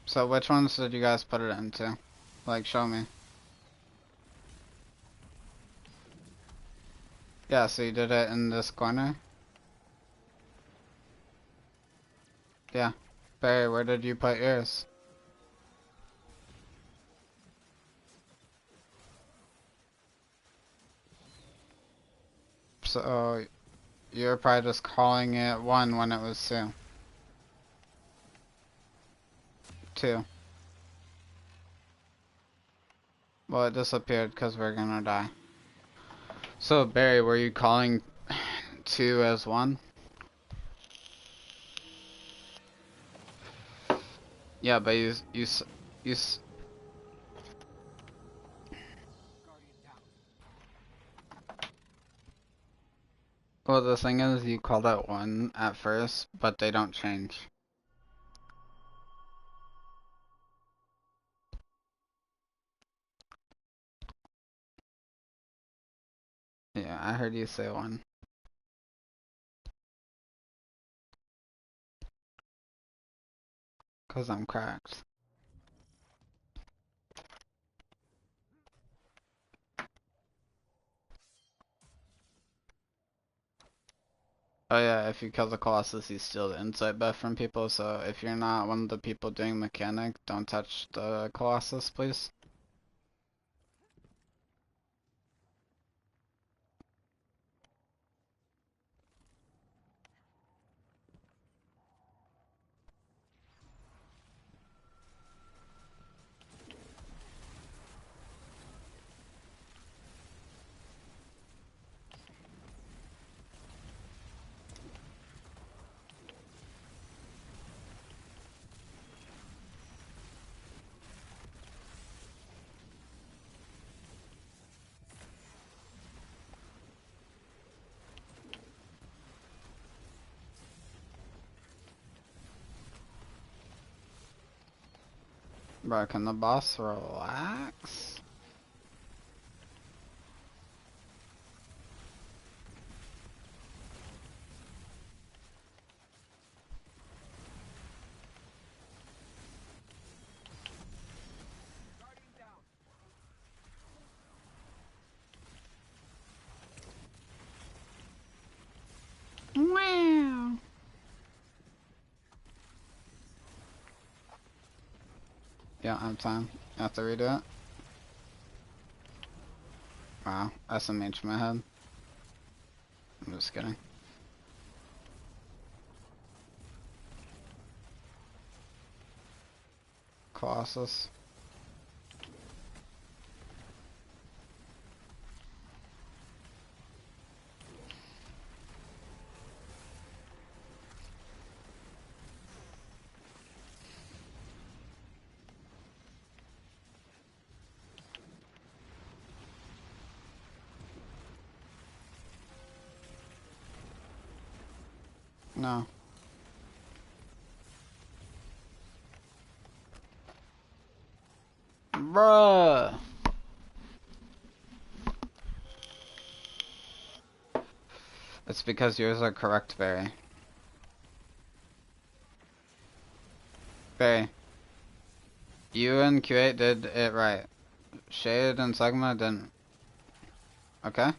So which ones did you guys put it into? Like, show me. Yeah, so you did it in this corner? Yeah. Barry, where did you put yours? So, you're probably just calling it 1 when it was 2. 2. Well, it disappeared because we're gonna die. So, Barry, were you calling 2 as 1? Yeah, but you Guardian down. well, the thing is, you called out 1 at first, but they don't change. Yeah, I heard you say one. Cause I'm cracked. Oh yeah, if you kill the Colossus, you steal the insight buff from people, so if you're not one of the people doing mechanic, don't touch the Colossus, please. Bro, can the boss relax? Guardian down. Wow. Yeah, I have time. You have to redo it. Wow, SMH my head. I'm just kidding. Colossus. No. Bruh! It's because yours are correct, Barry. Barry, you and Q8 did it right. Shade and Sigma didn't. Okay?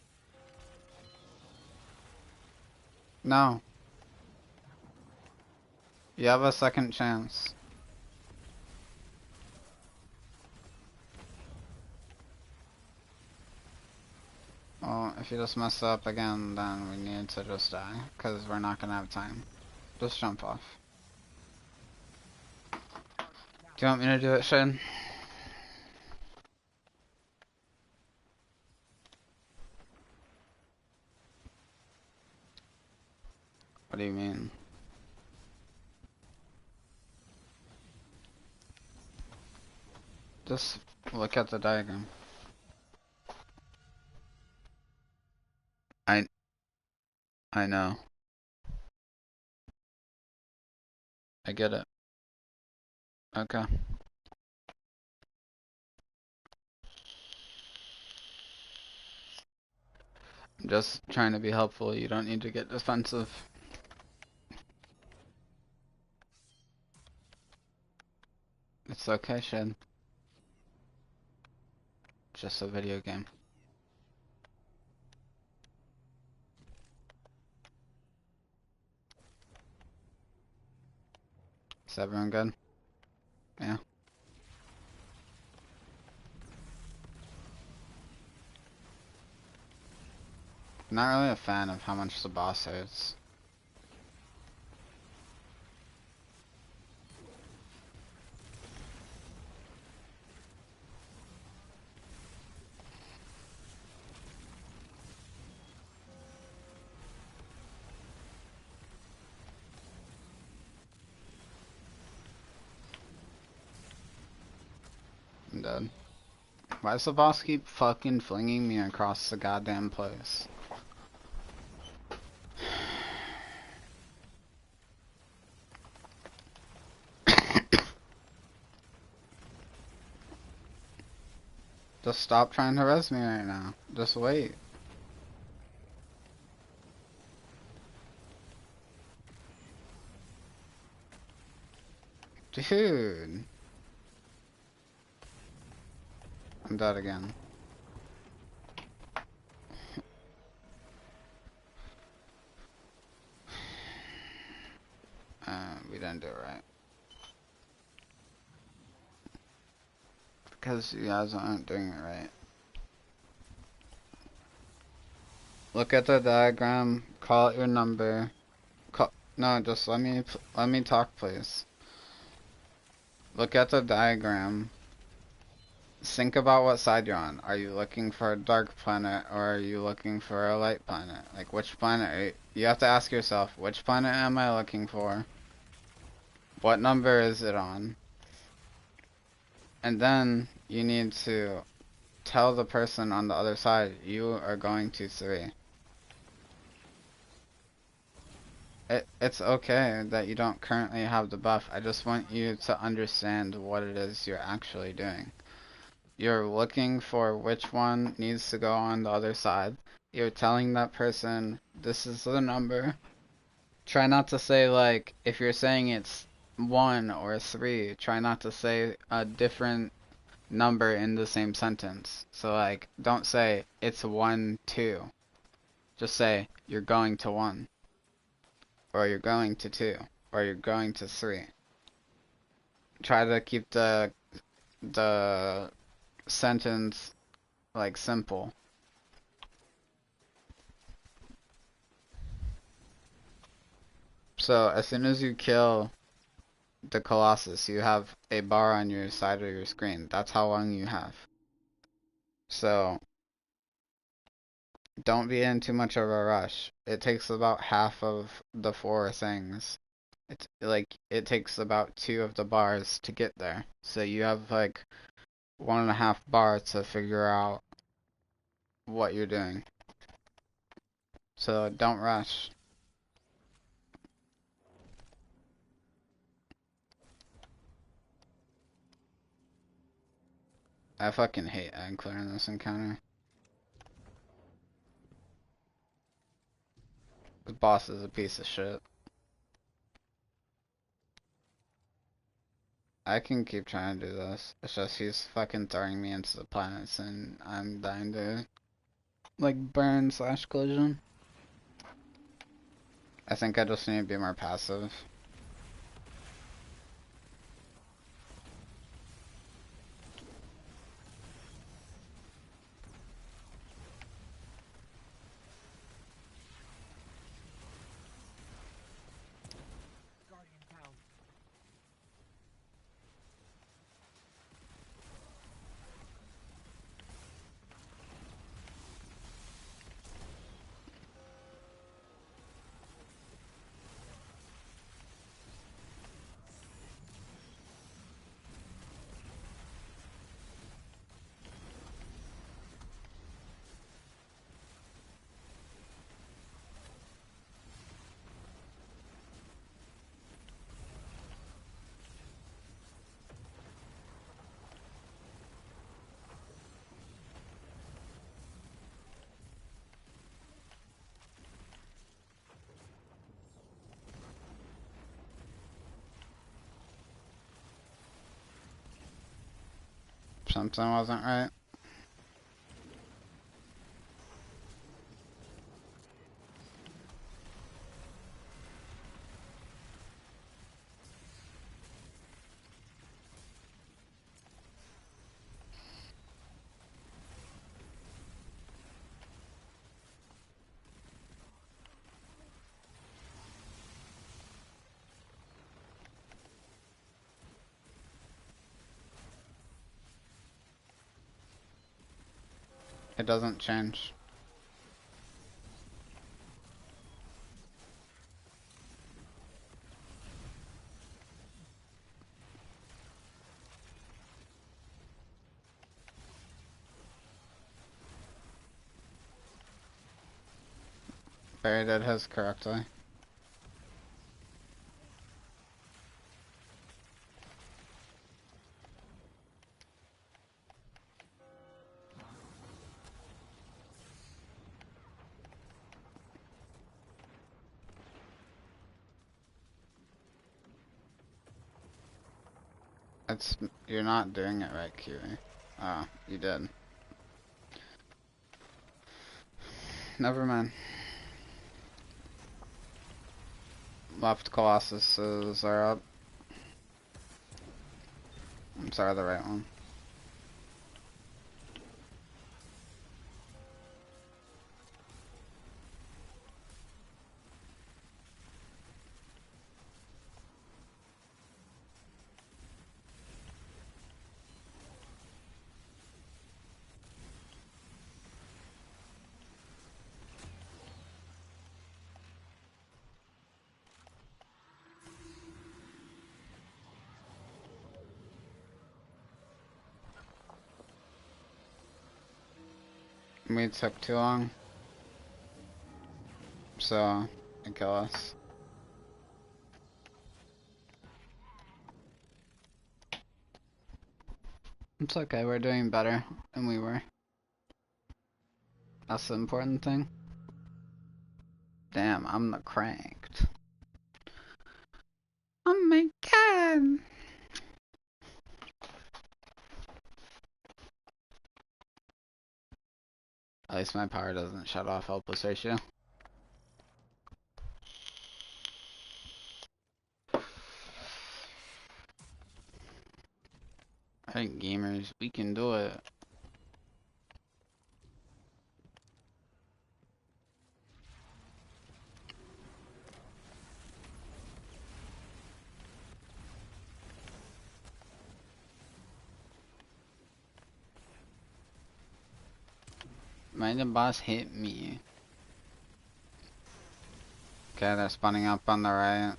No. You have a second chance. Well, if you just mess up again, then we need to just die. Because we're not gonna have time. Just jump off. Do you want me to do it, Shade? What do you mean? Just look at the diagram. I I know. I get it. Okay. I'm just trying to be helpful. You don't need to get defensive. It's okay, Shade. Just a video game. Is everyone good? Yeah. Not really a fan of how much the boss hurts. I'm dead. Why does the boss keep fucking flinging me across the goddamn place? Just stop trying to res me right now. Just wait. Dude. I'm dead again. We didn't do it right. Because you guys aren't doing it right. Look at the diagram, call out your number. No, just let me talk, please. Look at the diagram. Think about what side you're on. Are you looking for a dark planet or are you looking for a light planet? Like, which planet are you have to ask yourself, which planet am I looking for? What number is it on? And then you need to tell the person on the other side you are going to 3. It's okay that you don't currently have the buff. I just want you to understand what it is you're actually doing. You're looking for which one needs to go on the other side. You're telling that person, this is the number. Try not to say, like, if you're saying it's 1 or 3, try not to say a different number in the same sentence. So, like, don't say, it's 1, 2. Just say, you're going to 1. Or you're going to 2. Or you're going to 3. Try to keep the sentence, like, simple. So, as soon as you kill the Colossus, you have a bar on your side of your screen. That's how long you have. So, don't be in too much of a rush. It takes about half of the 4 things. It's like, it takes about 2 of the bars to get there. So you have like 1.5 bars to figure out what you're doing. So don't rush. I fucking hate egg clearing this encounter. The boss is a piece of shit. I can keep trying to do this. It's just he's fucking throwing me into the planets and I'm dying to like burn slash collision. I think I just need to be more passive. Guardian down. Something wasn't right. It doesn't change. Barry did his correctly. It's you're not doing it right, Kiwi. Oh, you did. Never mind. Left Colossuses are up. I'm sorry, the right one. We took too long, so they kill us. It's okay, we're doing better than we were. That's the important thing. Damn, I'm the cranked. Oh my god! At least my power doesn't shut off helpless ratio. Alright, gamers, we can do it. Might the boss hit me? Okay, they're spawning up on the right.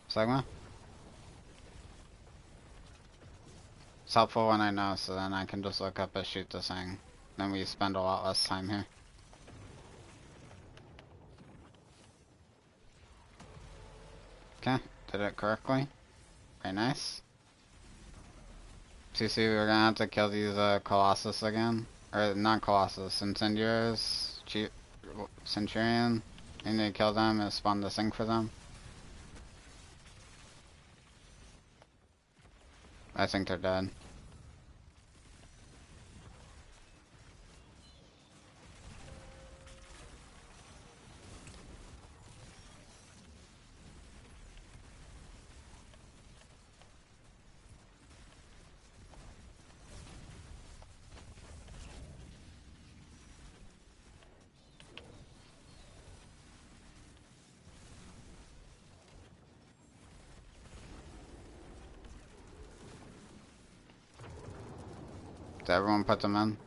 Sigma? It's helpful when I know, so then I can just look up and shoot this thing. Then we spend a lot less time here. Okay, did it correctly. Very nice. CC, we're gonna have to kill these Colossus again. Or, not Colossus, Incendiaries, Centurion. We need to kill them and spawn this thing for them. I think they're dead. Did everyone put them in?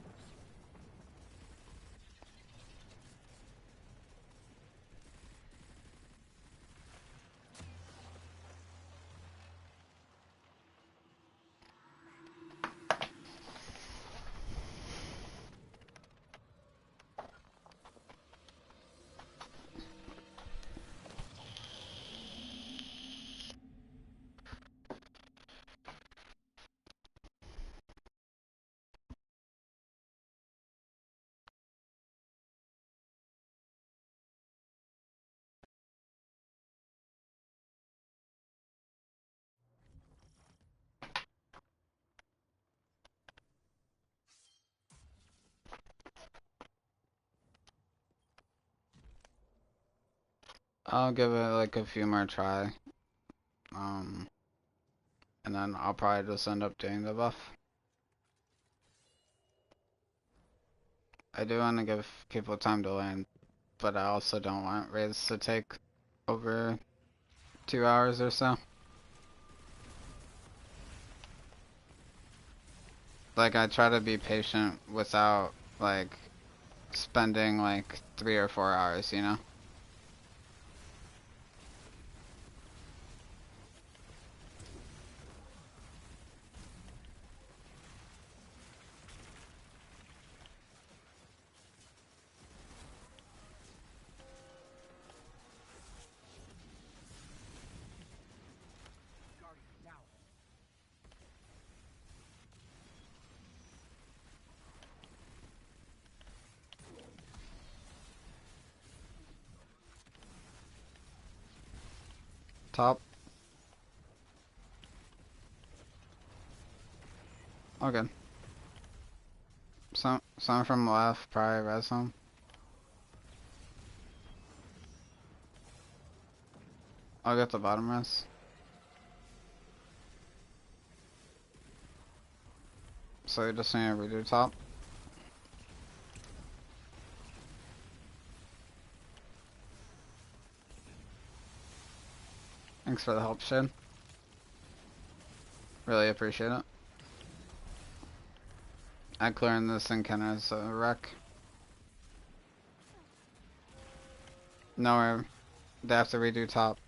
I'll give it like a few more try. And then I'll probably just end up doing the buff. I do want to give people time to land, but I also don't want raids to take over 2 hours or so. Like, I try to be patient without, like, spending, like, 3 or 4 hours, you know? Top. All good. Some from left, probably res him. I'll get the bottom res. So you just need to redo top. Thanks for the help, Shade. Really appreciate it. I clearing this encounter as a wreck. No, they have to redo top.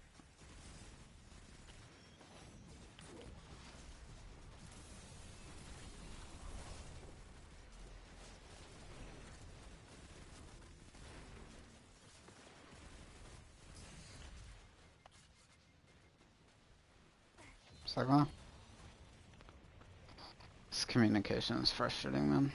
Sigma? This communication is frustrating, man.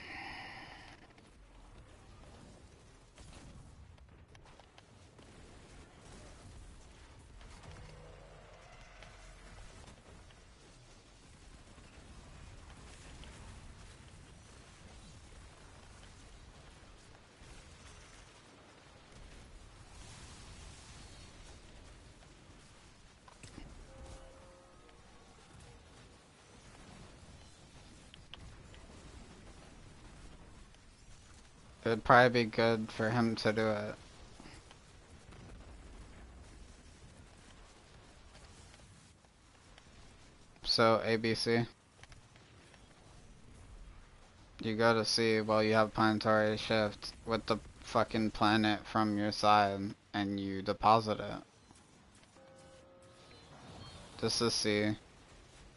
It'd probably be good for him to do it. So, ABC. You go to C while you have planetary shift with the fucking planet from your side and you deposit it. This is C.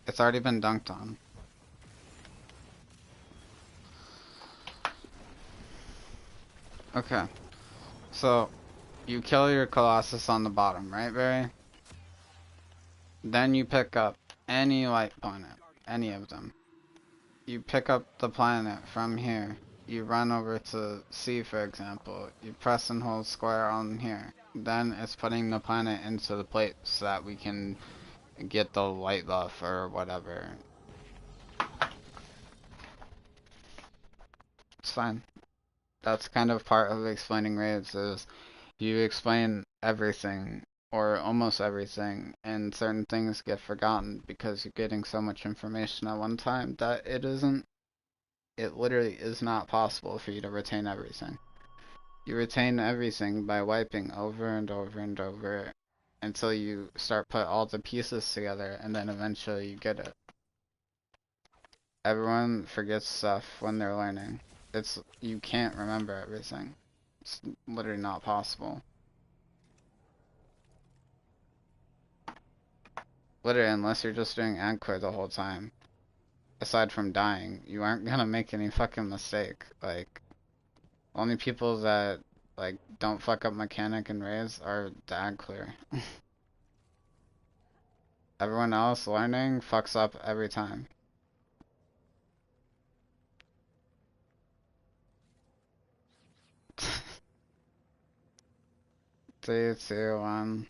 It's already been dunked on. Okay. So, you kill your Colossus on the bottom, right, Barry? Then you pick up any light planet, any of them. You pick up the planet from here. You run over to C, for example. You press and hold square on here. Then it's putting the planet into the plate so that we can get the light buff or whatever. It's fine. That's kind of part of explaining raids is you explain everything or almost everything and certain things get forgotten because you're getting so much information at one time that it literally is not possible for you to retain everything. You retain everything by wiping over and over and over until you start put all the pieces together and then eventually you get it. Everyone forgets stuff when they're learning. You can't remember everything. It's literally not possible. Literally, unless you're just doing Anchor the whole time. Aside from dying, you aren't gonna make any fucking mistake. Like, only people that, like, don't fuck up mechanic and raise are the Anchor. Everyone else learning fucks up every time. 3, 2, 1.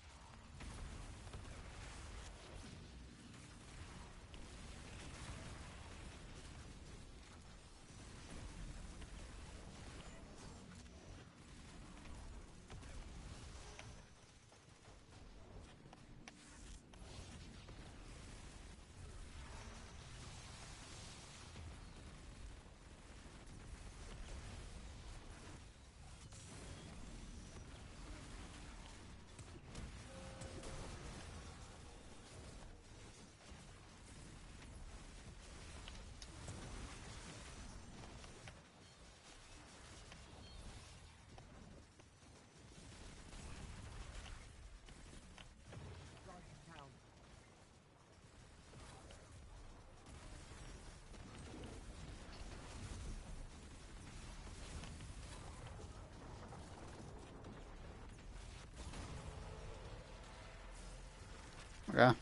Guardian down. Okay.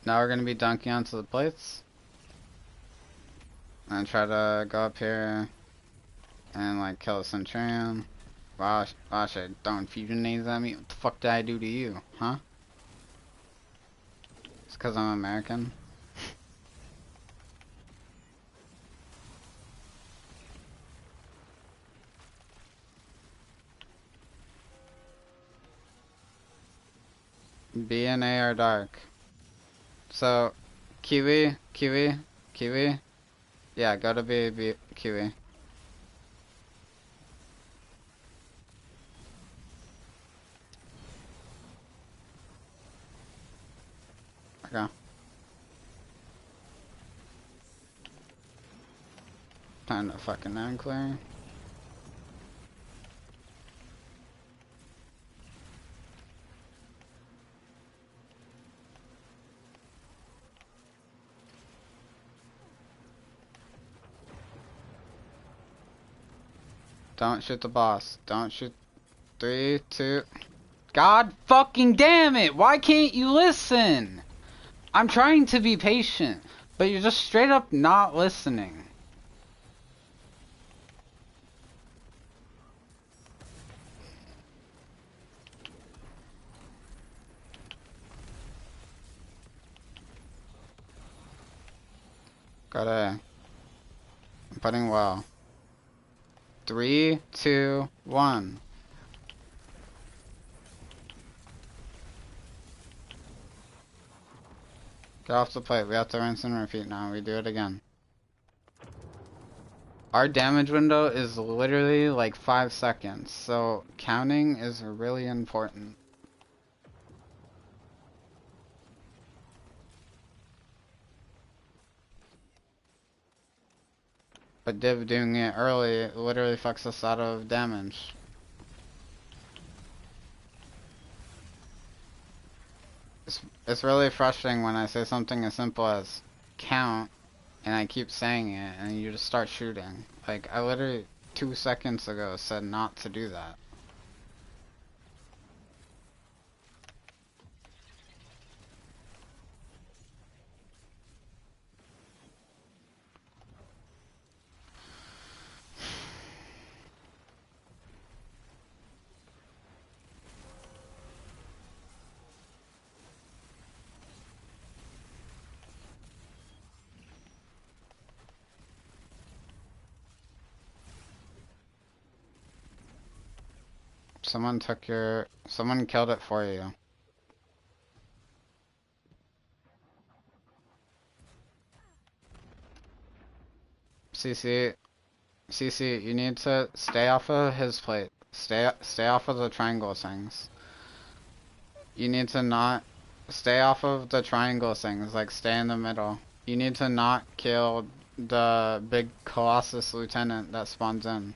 Now we're gonna be dunking onto the plates. And try to go up here and, like, kill a Centurion. Wow, shit, throwing fusion nades at me? What the fuck did I do to you, huh? because I'm American. B and A are dark. So, Kiwi, Kiwi, Kiwi. Yeah, go to B, Kiwi. Okay. Time to fucking unclear. Don't shoot the boss. Don't shoot. 3, 2. God fucking damn it! Why can't you listen? I'm trying to be patient, but you're just straight up not listening. Got A. I'm putting well. 3, 2, 1. Get off the plate. We have to rinse and repeat now. We do it again. Our damage window is literally like 5 seconds, so counting is really important. But Div doing it early literally fucks us out of damage. It's really frustrating when I say something as simple as count and I keep saying it and you just start shooting. Like, I literally 2 seconds ago said not to do that. Someone killed it for you. CC, CC, you need to stay off of his plate. Stay off of the triangle things. You need to not stay off of the triangle things, like stay in the middle. You need to not kill the big Colossus lieutenant that spawns in.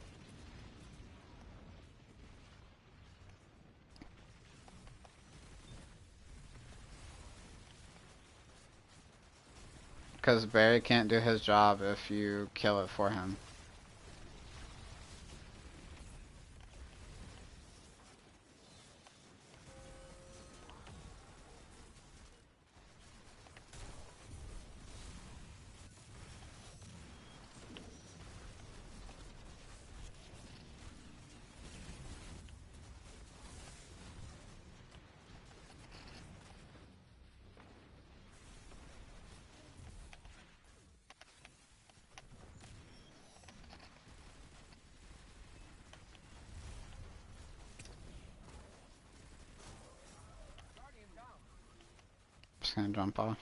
Because Barry can't do his job if you kill it for him. Just gonna jump off.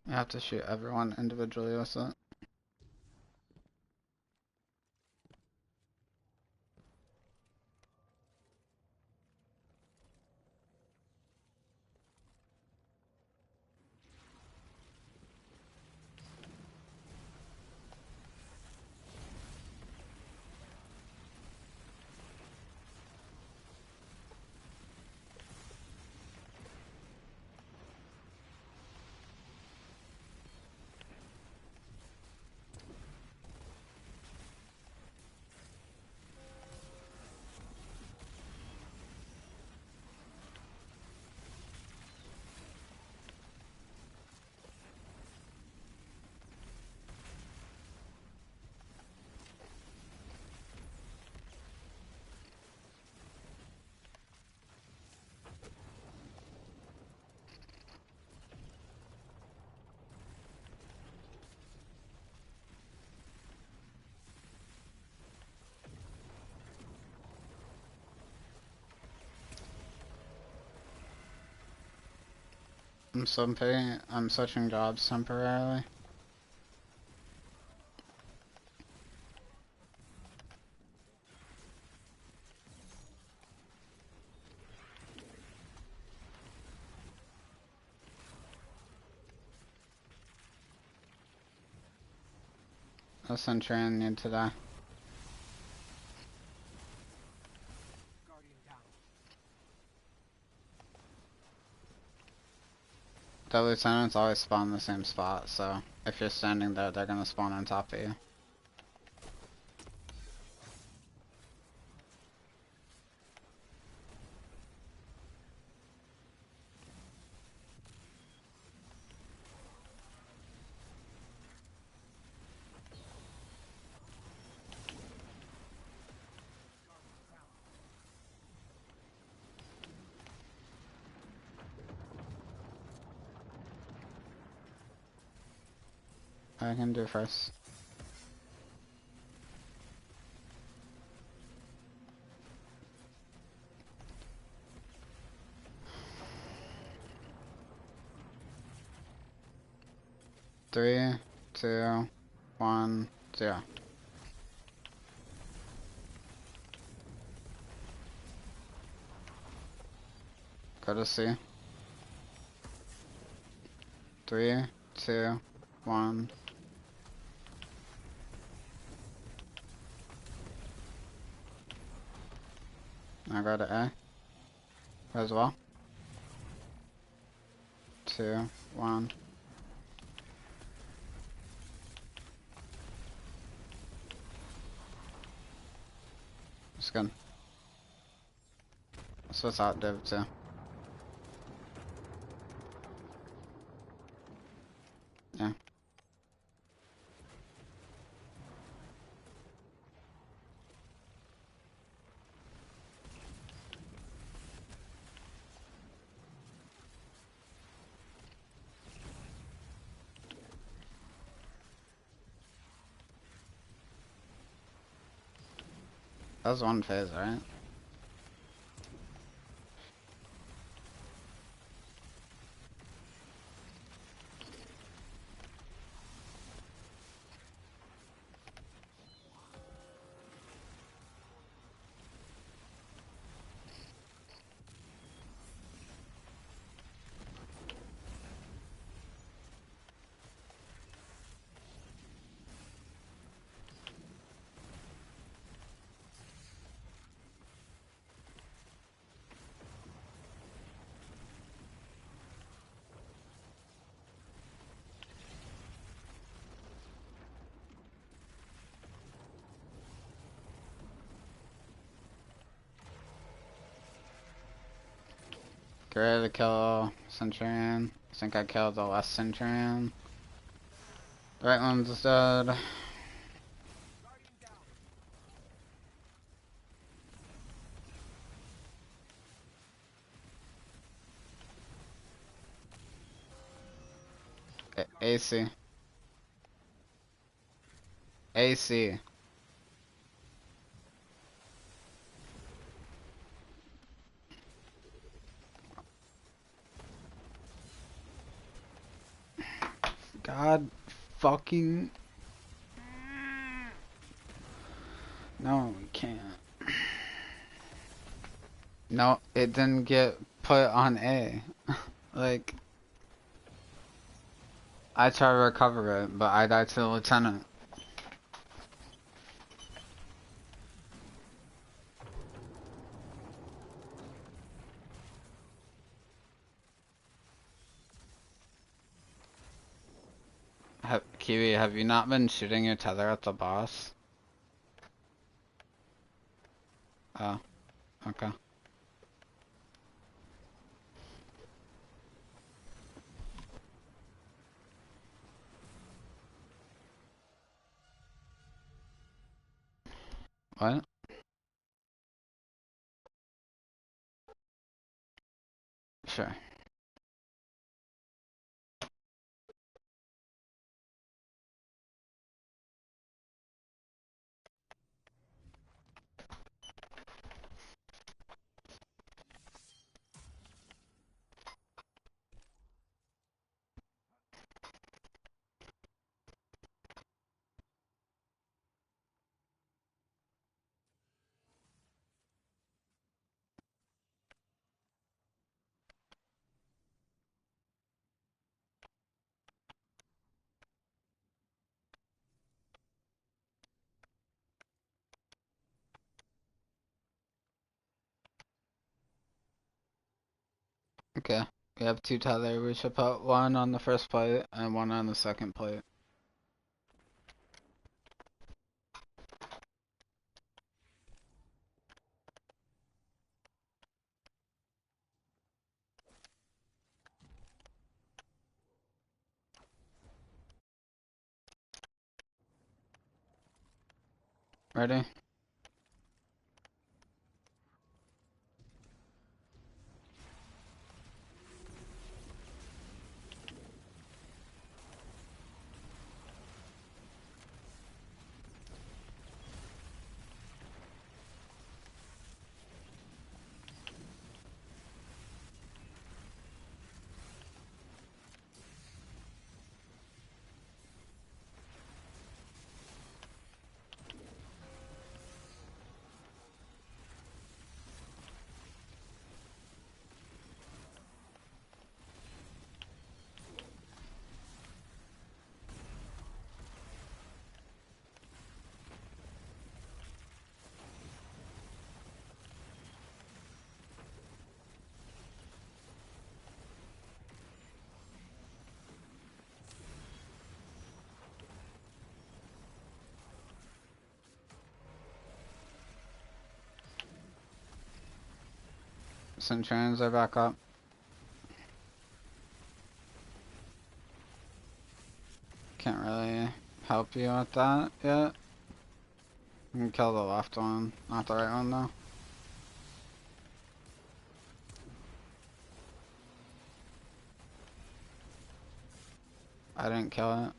You have to shoot everyone individually with it. I'm switching jobs temporarily. A Centurion need to die. Guardian down. The lieutenants always spawn in the same spot, so if you're standing there, they're gonna spawn on top of you. I can do first. Three, two, 1, 0. Go to C. 3, 2, 1. Now go to A as well. 2, 1. It's good. That's what's out div too. Yeah. That was one phase, right? Get ready to kill Centurion. I think I killed the last Centurion. The right one's dead. Guardian down. AC. AC. God fucking... No, we can't. No, it didn't get put on A. Like, I tried to recover it, but I died to the lieutenant. Kiwi, have you not been shooting your tether at the boss? Oh, okay. What? Sure. Okay. We have two tether. We should put one on the first plate and one on the second plate. Ready? Centurions are back up. Can't really help you with that yet. You can kill the left one, not the right one though. I didn't kill it.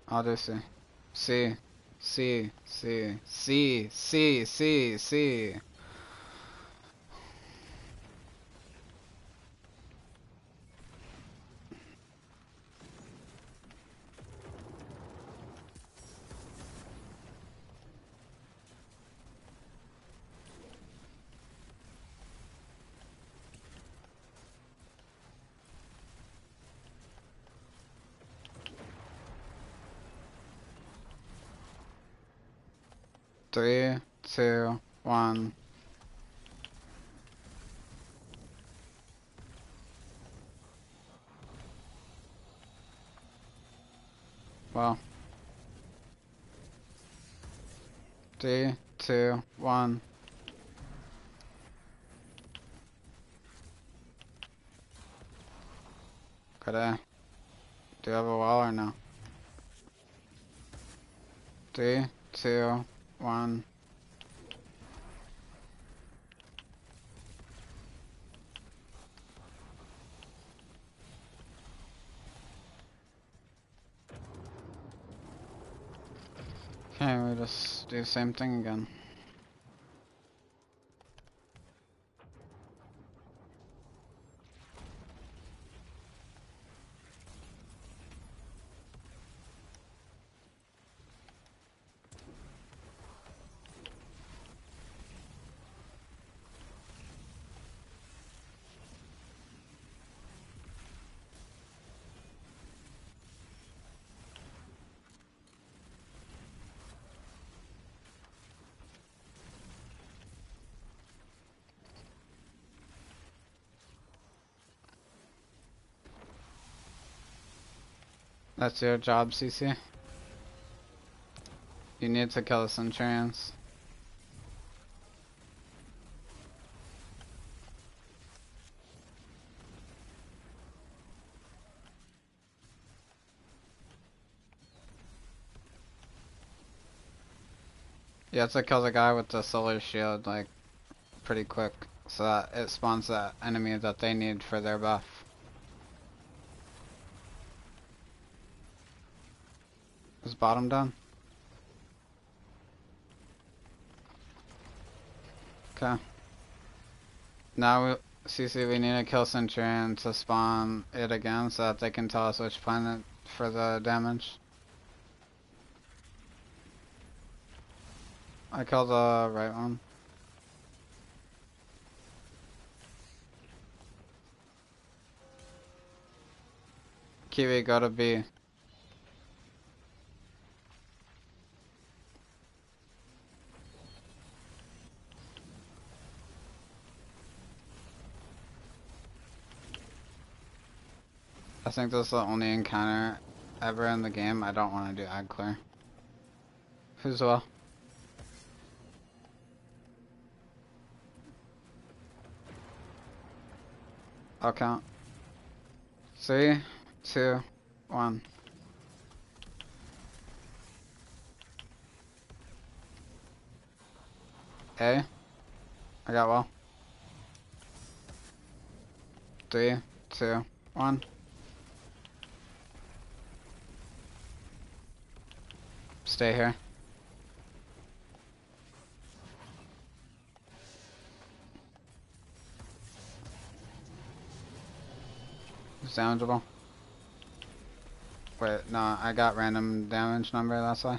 I'll do C. C. C. C. C. C. C. C. 3, 2, 1. Well. 3, 2, 1. Could I? Do you have a wall or no? 3, 2, 1. Okay, we just do the same thing again. That's your job, CC. You need to kill the Centurions. You have to kill the guy with the solar shield, like, pretty quick, so that it spawns that enemy that they need for their buff. Is bottom down? Okay. Now, CC, we need to kill Centurion to spawn it again so that they can tell us which planet for the damage. I killed the right one. Kiwi, go to B. I think this is the only encounter ever in the game I don't want to do ag clear. Who's well? I'll count. 3, 2, 1. A. I got well. 3, 2, 1. Stay here. It's damageable. Wait, no, I got random damage number, that's why.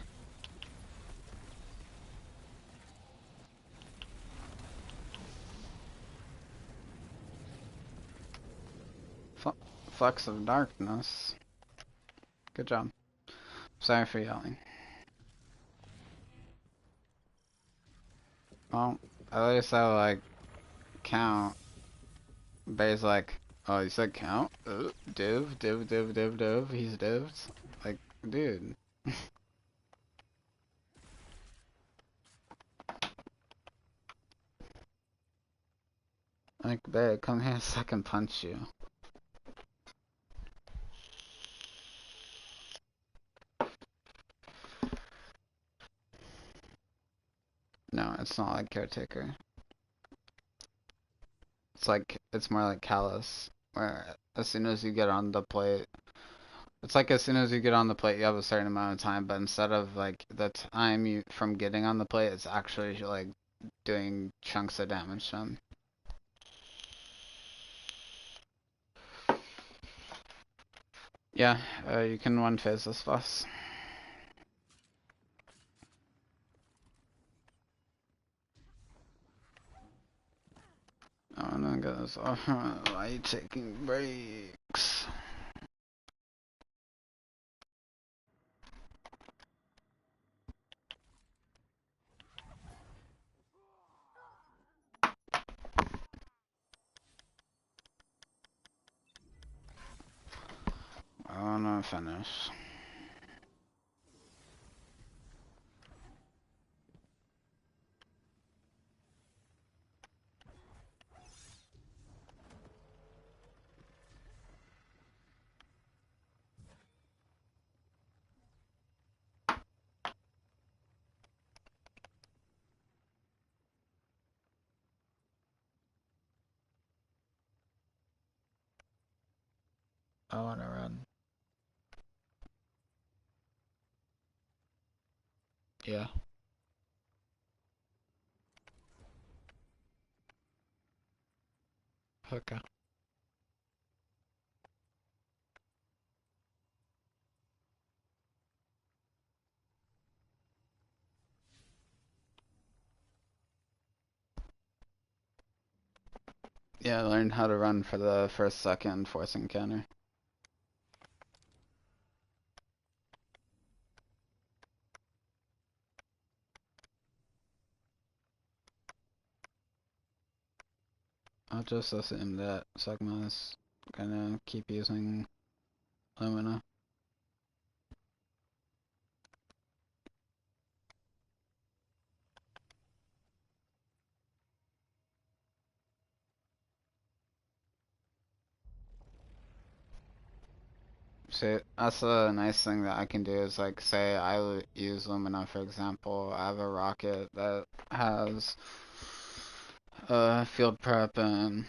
Flux of darkness. Good job. Sorry for yelling. Well, at least I like count. Bay's like, oh, you said count? Div. He's divs. Like, dude. Like, Bay, come here so I can punch you. No, it's not like Caretaker. It's more like Callus, where as soon as you get on the plate, it's like as soon as you get on the plate, you have a certain amount of time, but instead of like the time you from getting on the plate, it's actually like doing chunks of damage to them. Yeah, you can one phase this boss. Oh no, guys, why are you taking breaks? I wanna finish. I wanna run. Yeah. Okay. Yeah, learn how to run for the first, second, fourth encounter. I'll just assume that Sigma is gonna keep using Lumina. So that's a nice thing that I can do is like say I use Lumina for example. I have a rocket that has field prep and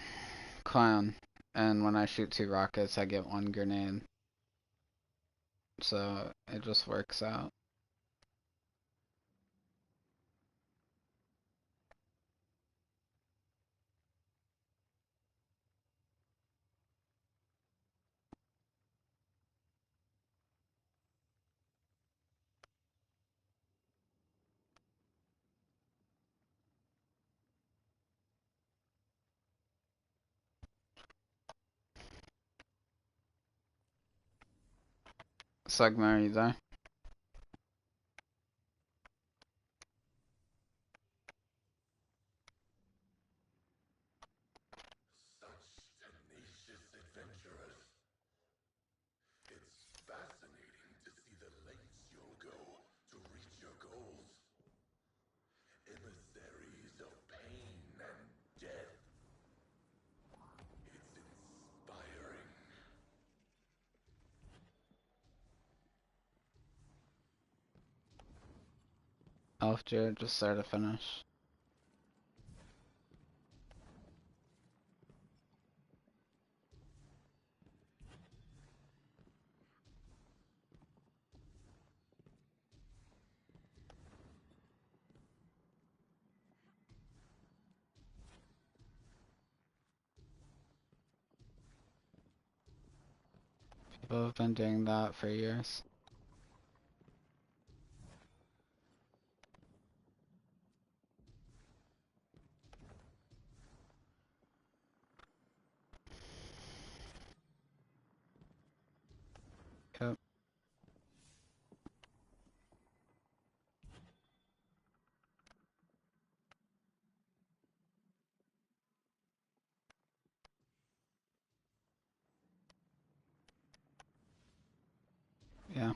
clan, and when I shoot 2 rockets, I get 1 grenade. So it just works out. Sigma, are you there? Such tenacious adventurers. It's fascinating to see the lengths you'll go to reach your goals. Emissaries of pain and death. It's inspiring. Elf Jared just start to finish. People have been doing that for years. Yep. Yeah.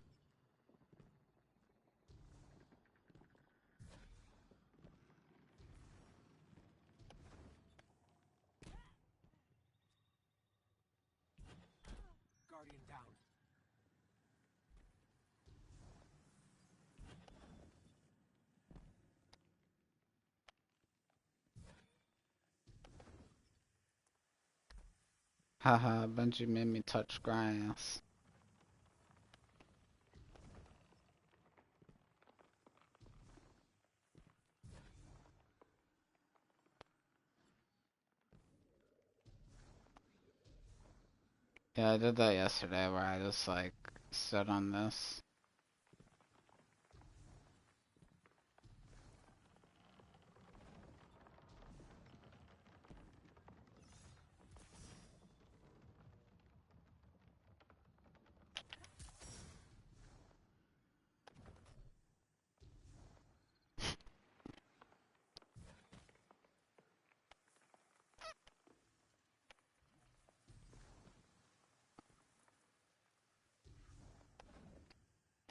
Guardian down. Haha, Benji made me touch grass. Yeah, I did that yesterday where I just like stood on this.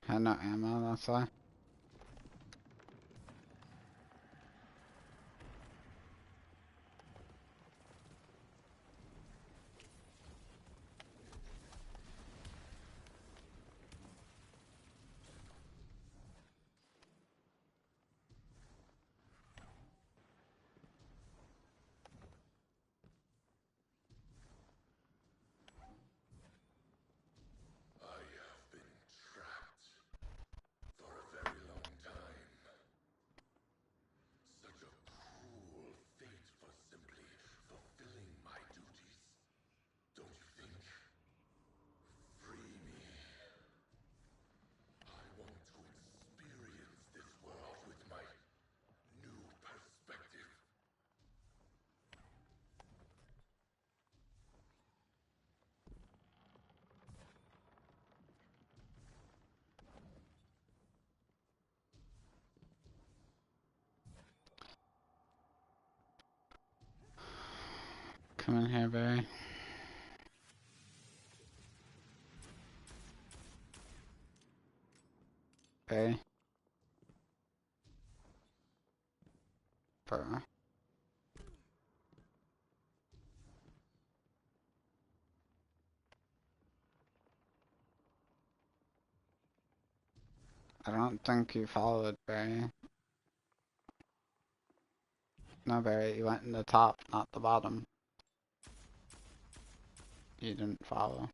Had no ammo, that's why. I have been trapped for a very long time. Such a cruel fate for simply fulfilling my duties. Don't you think? Free me. I want to experience this world with my new perspective. Come in here, Barry. Barry. Bro. I don't think you followed, Barry. No, Barry, you went in the top, not the bottom. You didn't follow.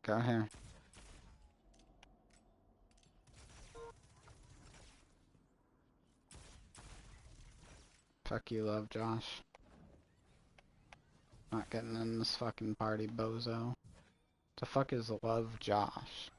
Go here. Fuck you, Love Josh. Not getting in this fucking party, bozo. The fuck is Love Josh?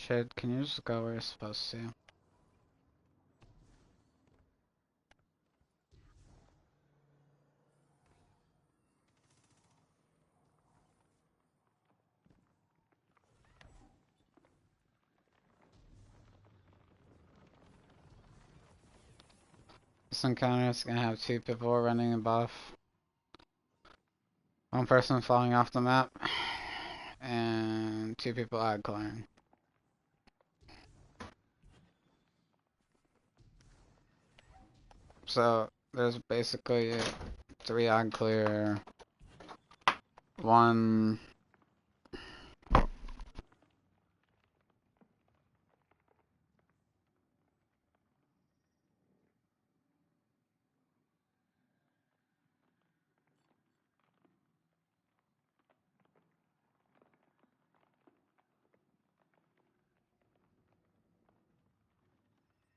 Shit, can you just go where you're supposed to? This encounter is gonna have two people running a buff. One person falling off the map. And two people ad clearing. So there's basically three ad clear, one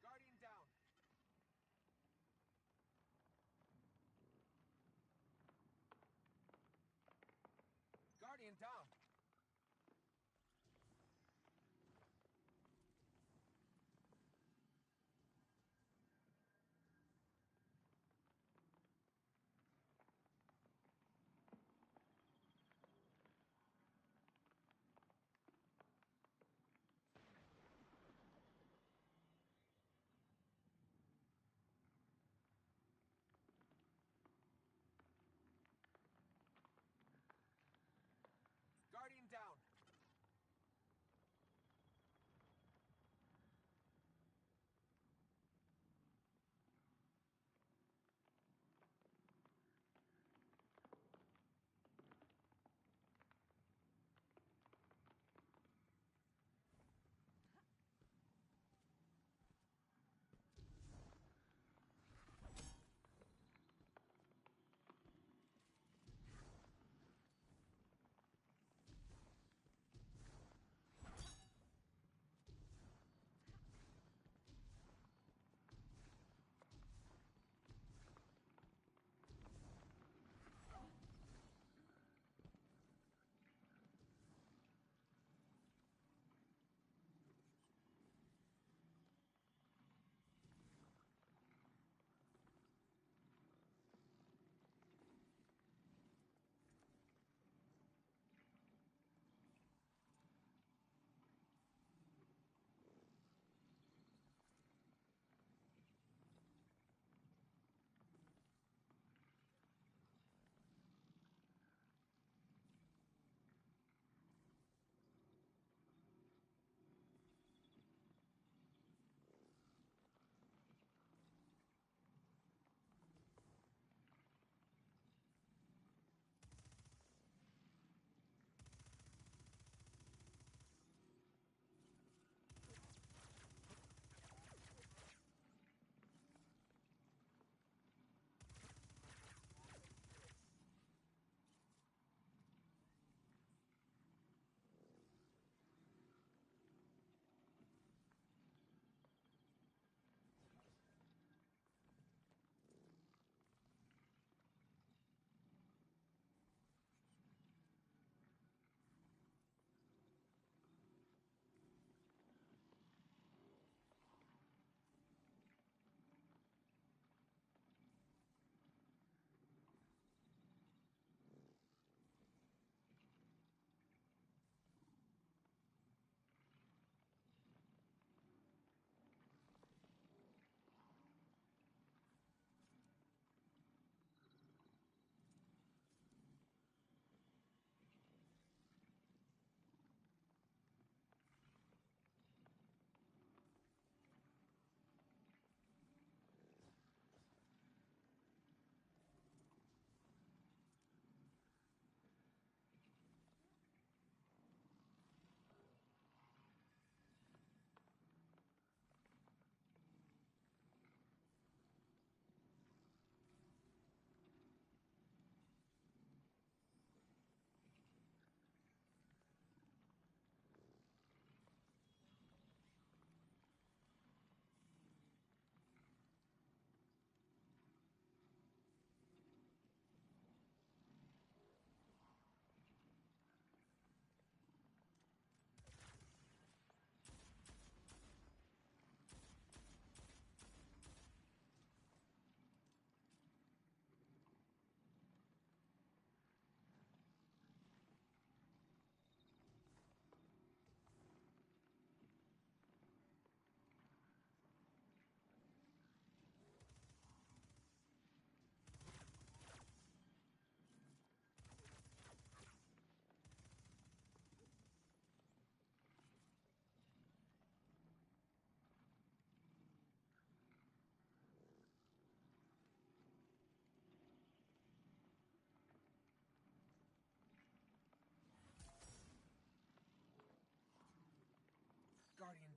Guardian down. Guardian down.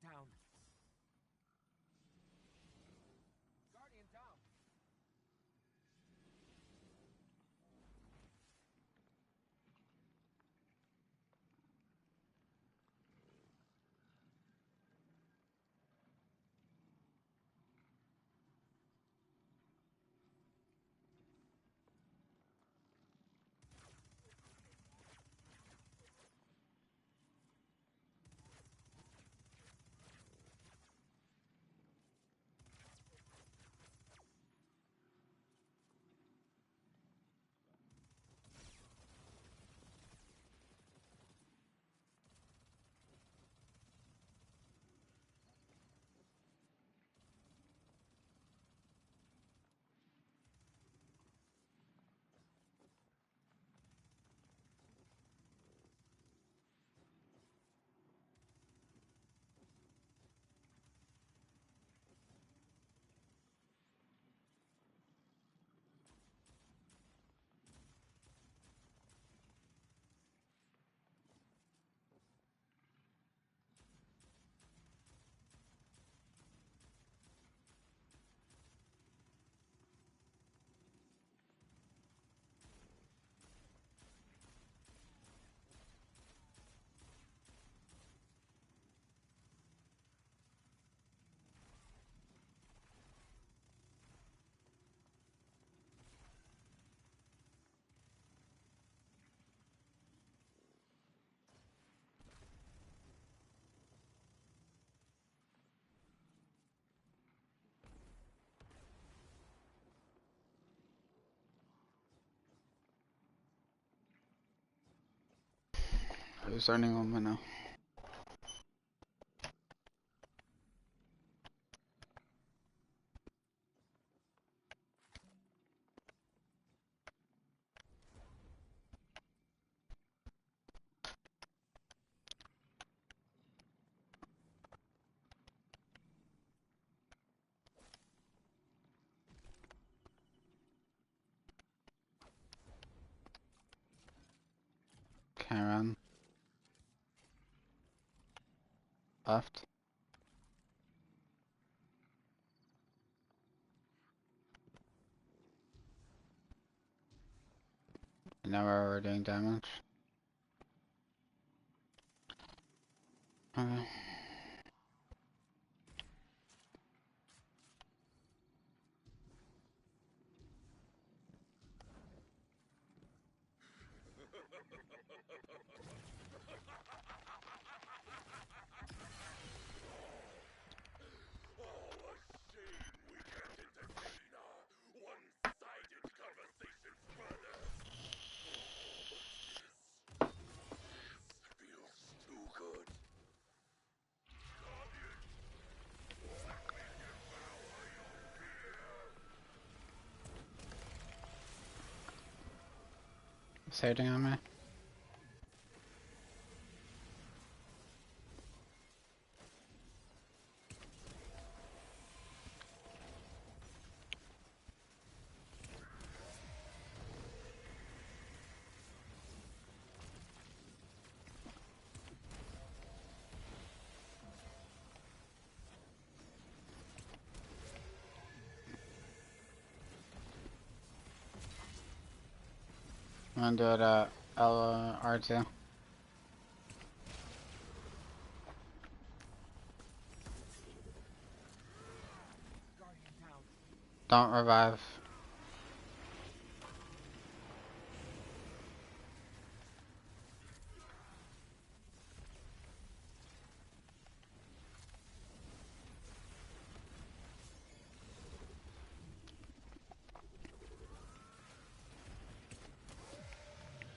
down. Guardian down. Who's earning one now? Karen. Left. Now we're doing damage. Okay. Oh, a shame we can't entertain our one-sided conversations further. But this feels too good. Guardian, let me devour your fear. He's hitting on me. I'm gonna do it at R2. Guardian down. Don't revive.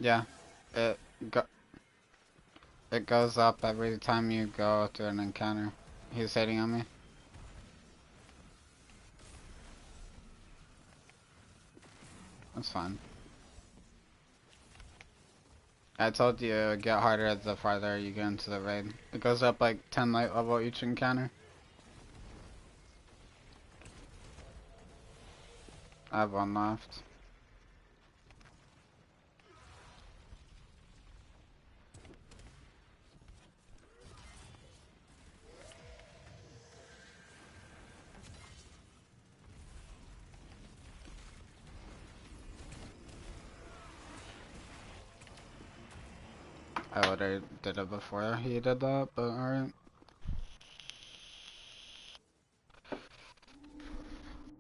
Yeah. It go it goes up every time you go to an encounter. He's hitting on me. That's fine. I told you it would get harder the farther you get into the raid. It goes up like 10 light level each encounter. I have one left. I would've did it before he did that, but alright.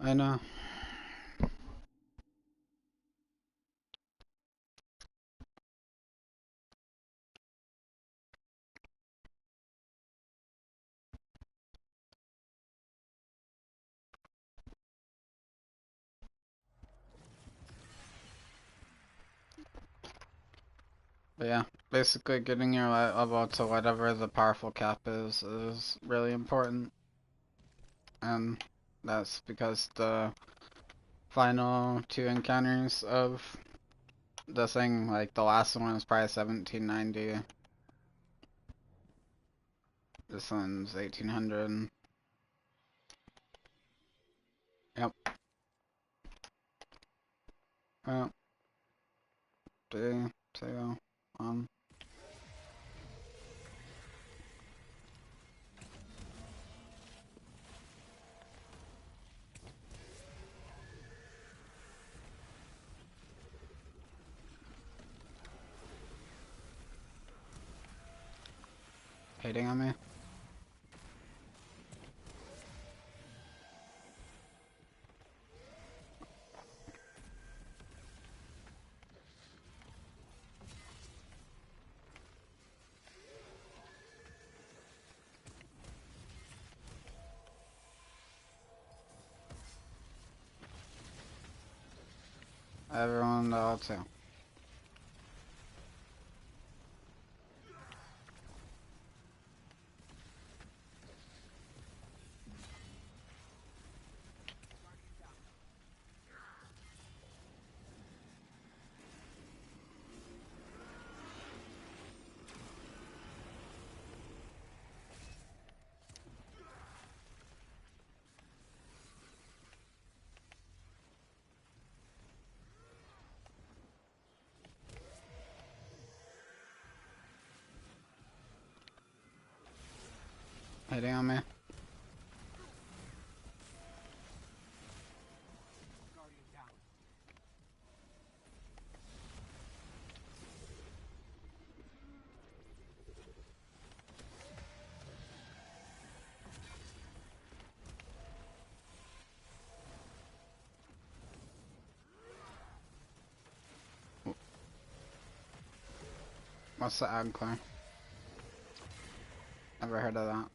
I know. But yeah, basically getting your light level to whatever the powerful cap is really important. And that's because the final two encounters of the thing, like the last one was probably 1790. This one's 1800. Yep. Well, 3, 2, 1. Hating on me? Everyone level 2. Hating on me? Guardian down. What's the Agclar? Never heard of that.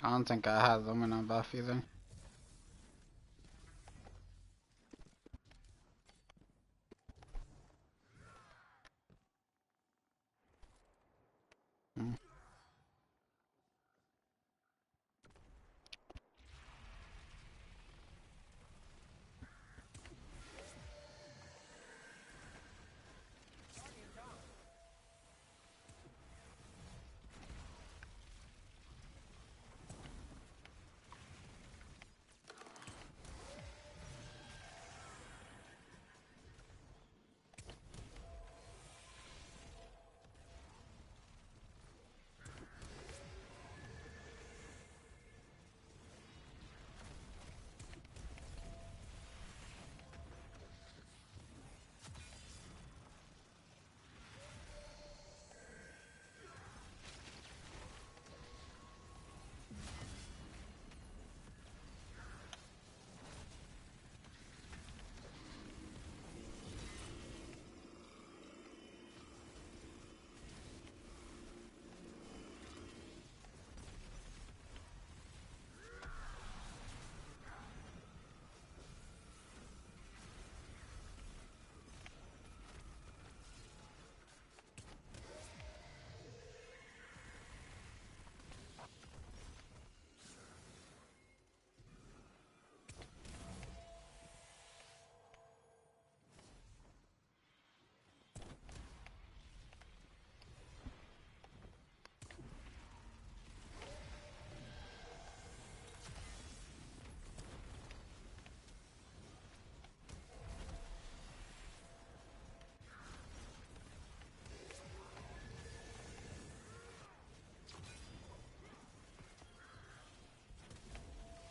I don't think I had Lumina buff either. Hmm. Guardian down.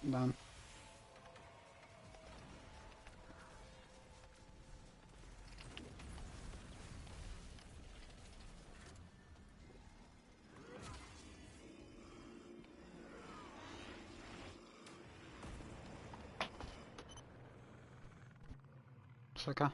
Done. It's okay.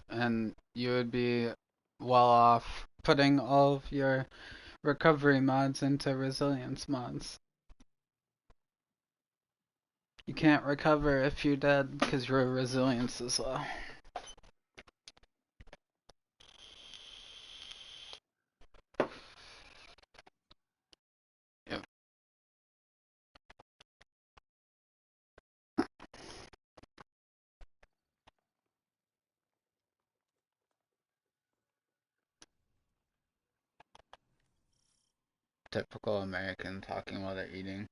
And you would be well off putting all of your recovery mods into resilience mods. You can't recover if you're dead because your resilience is low. Yep. Typical American talking while they're eating.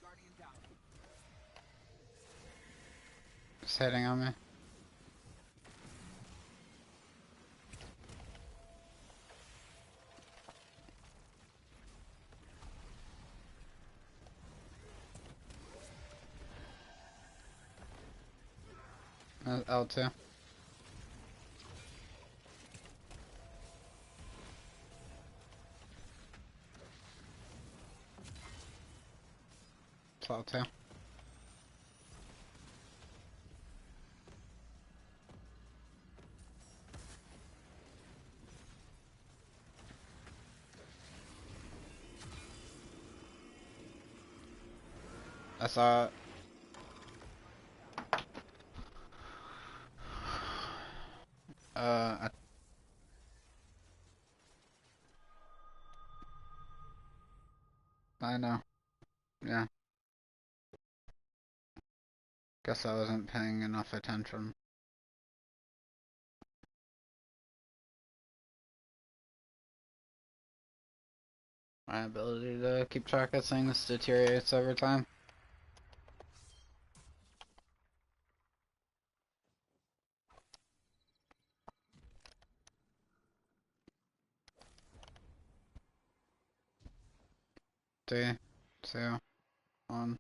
Guardian down. Just hitting on me. L2. It's L2. I saw it. I know. Yeah. Guess I wasn't paying enough attention. My ability to keep track of things deteriorates over time. Three, two, one.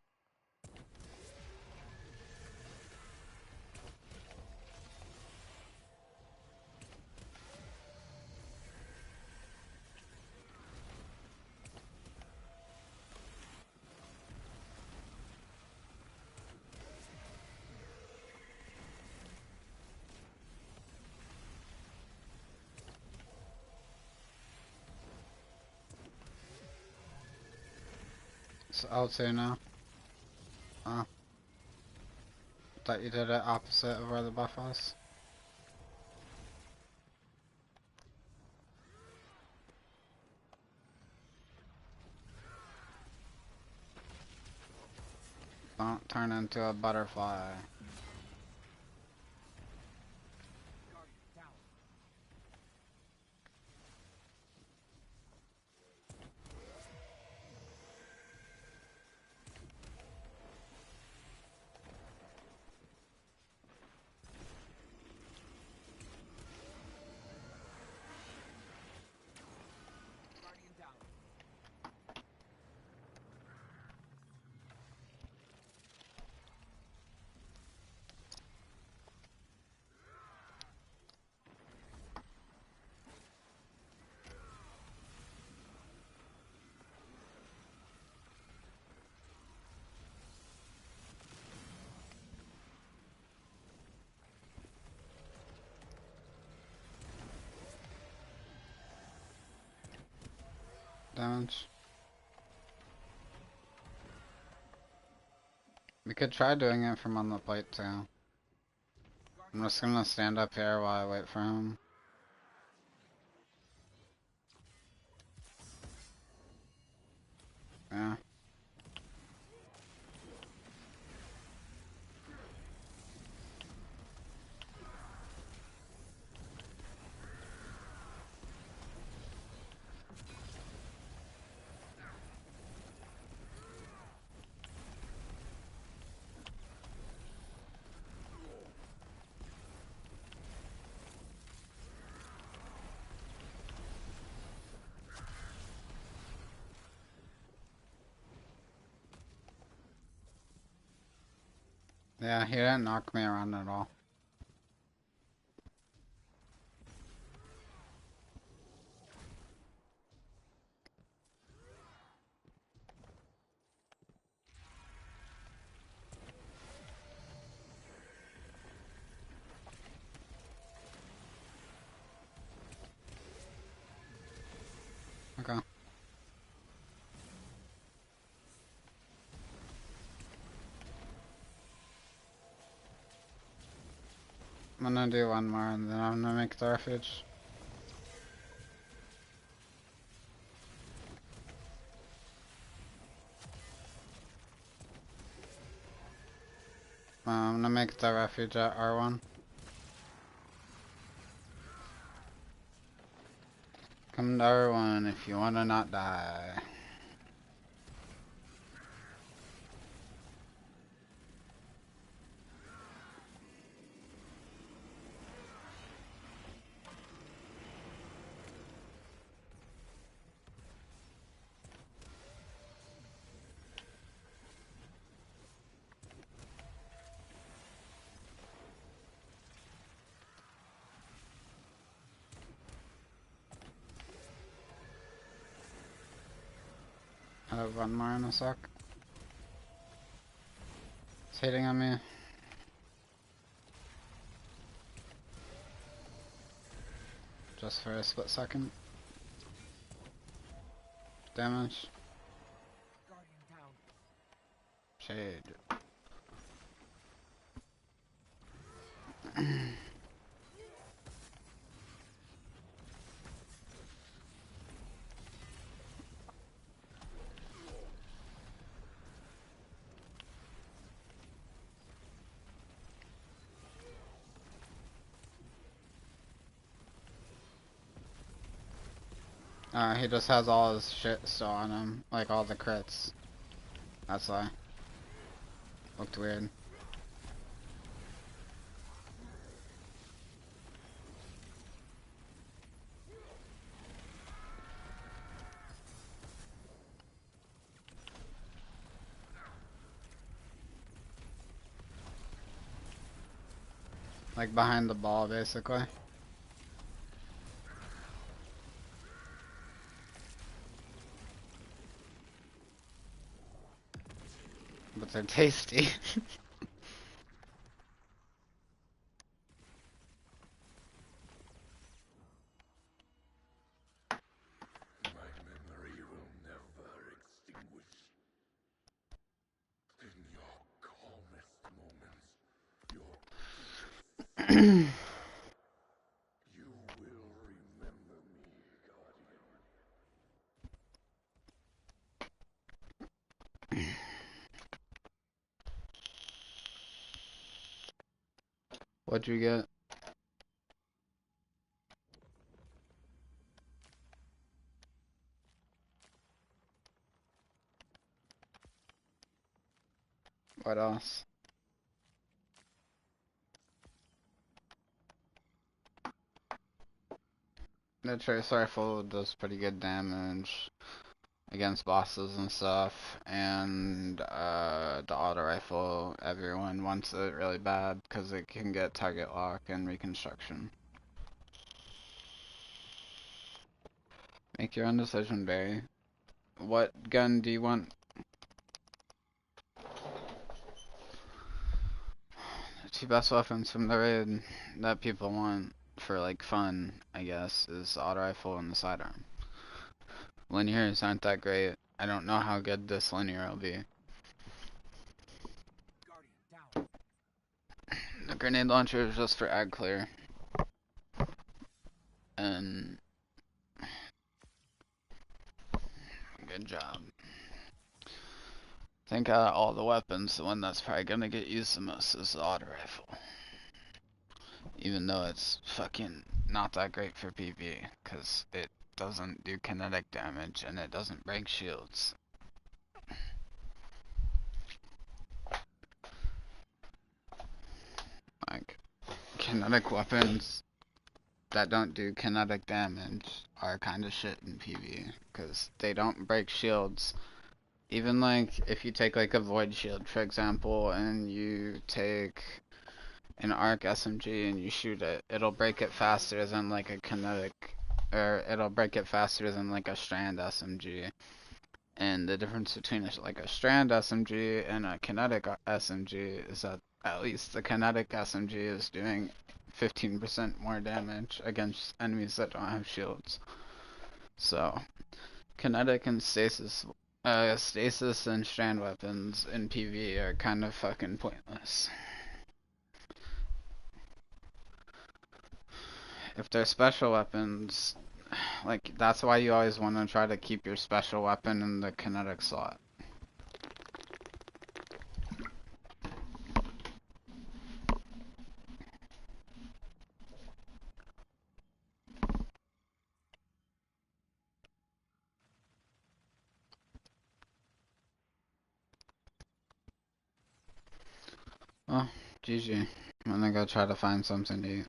It's L2 now. Oh, thought you did it opposite of where the buff was. Don't turn into a butterfly. Guardian down. Guardian down. Damage. We could try doing it from on the plate too. I'm just gonna stand up here while I wait for him. Yeah. Yeah, he didn't knock me around at all. Okay. I'm gonna do one more and then I'm gonna make the refuge. I'm gonna make the refuge at R1. Come to R1 if you wanna not die. I have one more in a sec. It's hitting on me. Just for a split second. Damage. Guardian down. Shade. He just has all his shit still on him, like all the crits. That's why. Looked weird. Like behind the ball, basically. But they're tasty. My memory will never extinguish. In your calmest moments, your you will remember me, Guardian. What'd you get? What else? The trace rifle does pretty good damage against bosses and stuff, and the auto rifle, everyone wants it really bad because it can get target lock and reconstruction. Make your own decision, Barry. What gun do you want? The two best weapons from the raid that people want for like fun, I guess, is the auto rifle and the sidearm. Linears aren't that great. I don't know how good this linear will be. Guardian down. The grenade launcher is just for ag clear. And good job. I think out of all the weapons, the one that's probably gonna get used the most is the auto rifle. Even though it's fucking not that great for PvE, because it doesn't do kinetic damage and it doesn't break shields. Like, kinetic weapons that don't do kinetic damage are kind of shit in PvE, because they don't break shields. Even like, if you take like a void shield, for example, and you take an arc SMG and you shoot it, it'll break it faster than like a kinetic, or it'll break it faster than like a strand SMG. And the difference between like a strand SMG and a kinetic SMG is that at least the kinetic SMG is doing 15% more damage against enemies that don't have shields. So, kinetic and stasis and strand weapons in PvE are kind of fucking pointless. If they're special weapons, like, that's why you always want to try to keep your special weapon in the kinetic slot. Well, GG. I'm gonna go try to find something to eat.